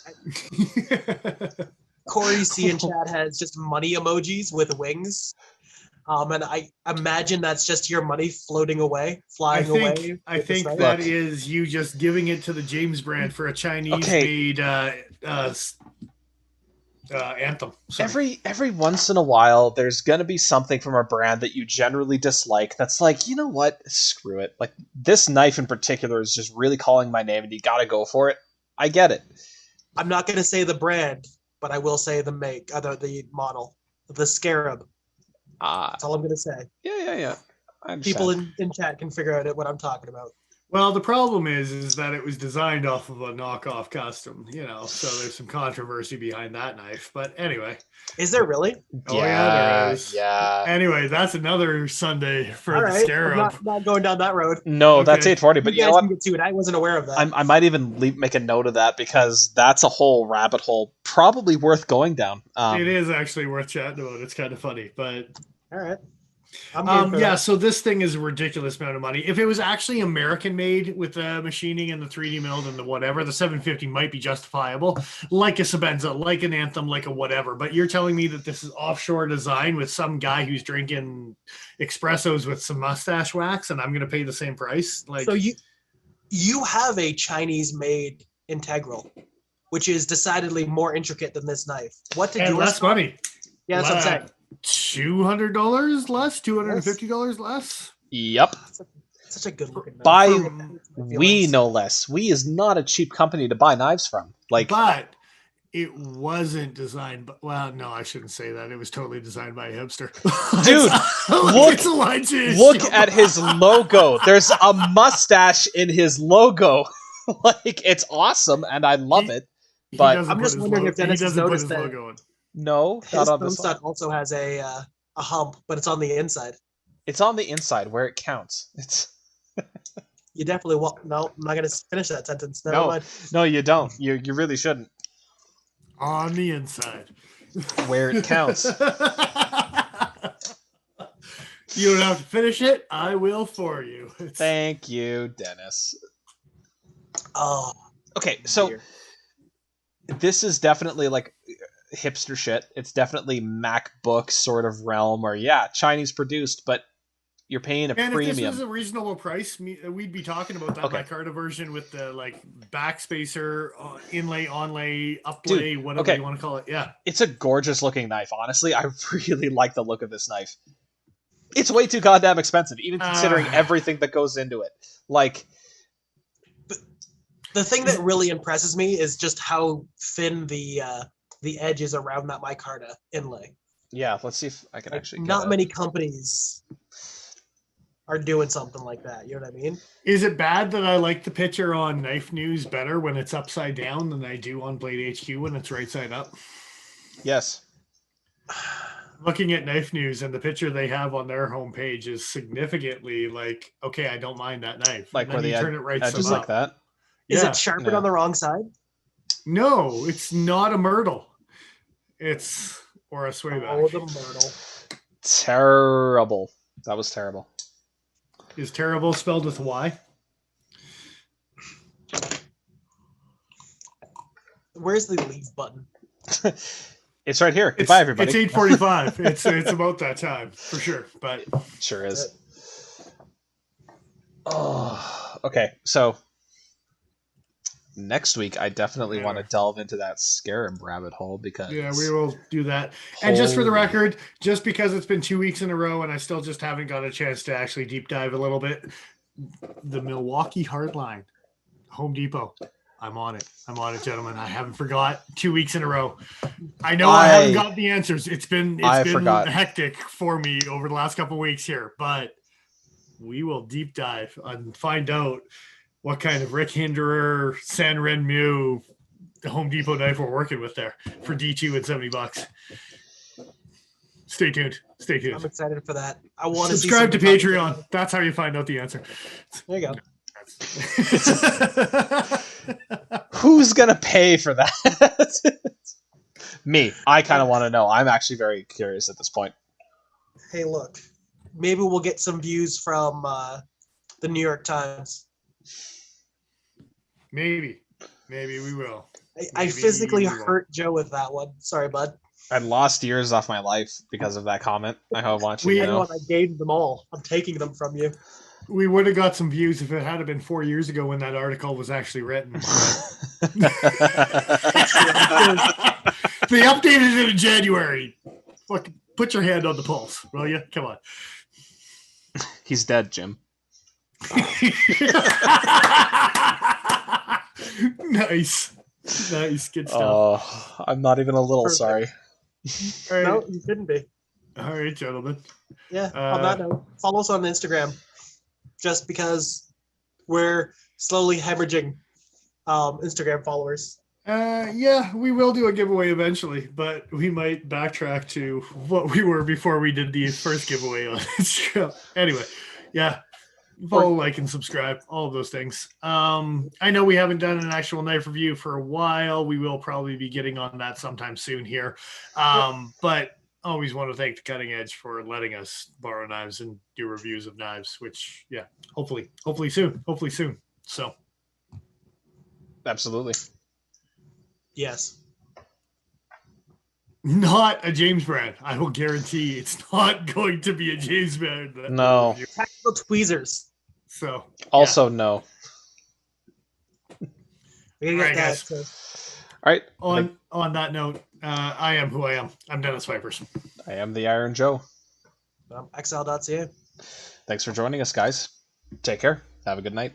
Corey C in chat has just money emojis with wings. And I imagine that's just your money floating away, flying away. I think that is you just giving it to the James brand for a Chinese-made anthem. Sorry. Every once in a while, there's gonna be something from a brand that you generally dislike. That's like, you know what? Screw it. Like this knife in particular is just really calling my name, and you gotta go for it. I get it. I'm not gonna say the brand, but I will say the make, the model, the Scarab. That's all I'm gonna say. Yeah. People in chat can figure out what I'm talking about. Well, the problem is that it was designed off of a knockoff custom, so there's some controversy behind that knife. But anyway. Is there really? Oh, yeah, there is. Yeah. Anyway, that's another Sunday for the Scarab. I'm not going down that road. No, that's 840, but you know what? Can get to it. I wasn't aware of that. I might even make a note of that because that's a whole rabbit hole probably worth going down. It is actually worth chatting about. It's kind of funny, but... All right. So this thing is a ridiculous amount of money. If it was actually American made with the machining and the 3D milled and the whatever, the 750 might be justifiable, like a Sabenza, like an Anthem, like a whatever. But you're telling me that this is offshore design with some guy who's drinking espressos with some mustache wax, and I'm going to pay the same price? Like, so you have a Chinese made integral, which is decidedly more intricate than this knife. What did you less money? Yeah, that's what I'm saying. $200 less, $250 less. Yep. Such a good looking knife. By we no less. We is not a cheap company to buy knives from. But it wasn't designed. Well, no, I shouldn't say that. It was totally designed by a hipster. Dude, look at his logo. There's a mustache in his logo. It's awesome, and I love it. But I'm just wondering if Dennis has noticed that. No, not on this one. Also has a hump, but it's on the inside. It's on the inside where it counts. It's. You definitely won't. No, I'm not going to finish that sentence. Never mind. No, you don't. You really shouldn't. On the inside, where it counts. You don't have to finish it. I will for you. Thank you, Dennis. Oh, okay. So this is definitely like hipster shit. It's definitely MacBook sort of realm, or Chinese produced, but you're paying a premium. If this was a reasonable price, we'd be talking about that micarta version with the backspacer, inlay, onlay, uplay, whatever you want to call it. Yeah, it's a gorgeous looking knife. Honestly, I really like the look of this knife. It's way too goddamn expensive, even considering everything that goes into it. The thing that really impresses me is just how thin the edge is around that micarta inlay. Yeah, let's see if I can actually. Not many companies are doing something like that. You know what I mean? Is it bad that I like the picture on Knife News better when it's upside down than I do on Blade HQ when it's right side up? Yes. Looking at Knife News and the picture they have on their homepage is significantly okay, I don't mind that knife. Like where the turn it right edges side like that. Is it sharpened on the wrong side? No, it's not a myrtle. It's or a swayback. Oh, the myrtle. Terrible. That was terrible. Is terrible spelled with Y? Where's the leave button? It's right here. Goodbye, everybody. It's 8:45. It's about that time for sure. But sure is. Oh, okay. So next week, I definitely want to delve into that Scarab rabbit hole because yeah, we will do that. And just for the record, just because it's been 2 weeks in a row and I still just haven't got a chance to actually deep dive a little bit, the Milwaukee Hardline, Home Depot. I'm on it, gentlemen. I haven't forgot 2 weeks in a row. I know I haven't got the answers. It's been hectic for me over the last couple of weeks here, but we will deep dive and find out what kind of Rick Hinderer, San Renmu, the Home Depot knife we're working with there for D2 at $70. Stay tuned. I'm excited for that. I want to subscribe to Patreon. That's how you find out the answer. There you go. Who's gonna pay for that? Me. I kind of want to know. I'm actually very curious at this point. Hey, look. Maybe we'll get some views from the New York Times. Maybe we will. I physically hurt Joe with that one. Sorry, bud. I lost years off my life because of that comment. I want you to know. I gave them all. I'm taking them from you. We would have got some views if it had been 4 years ago when that article was actually written. They updated it in January. Look, put your hand on the pulse, will you? Come on. He's dead, Jim. Nice. Good stuff. I'm not even a little sorry. Right. No, you shouldn't be. All right, gentlemen. Yeah, on that note, follow us on Instagram. Just because we're slowly hemorrhaging Instagram followers. Yeah, we will do a giveaway eventually, but we might backtrack to what we were before we did the first giveaway on Instagram. Anyway, yeah. Follow, like, and subscribe, all of those things. I know we haven't done an actual knife review for a while. We will probably be getting on that sometime soon here. But always want to thank the Cutting Edge for letting us borrow knives and do reviews of knives, which, yeah, hopefully soon. So. Absolutely. Yes. Not a James brand. I will guarantee it's not going to be a James brand. No. Tactical tweezers. So. Also, no. We're gonna get that. Guys. So. All right. On that note, I am who I am. I'm Dennis Vipers. I am the Iron Joe. XL.ca. Thanks for joining us, guys. Take care. Have a good night.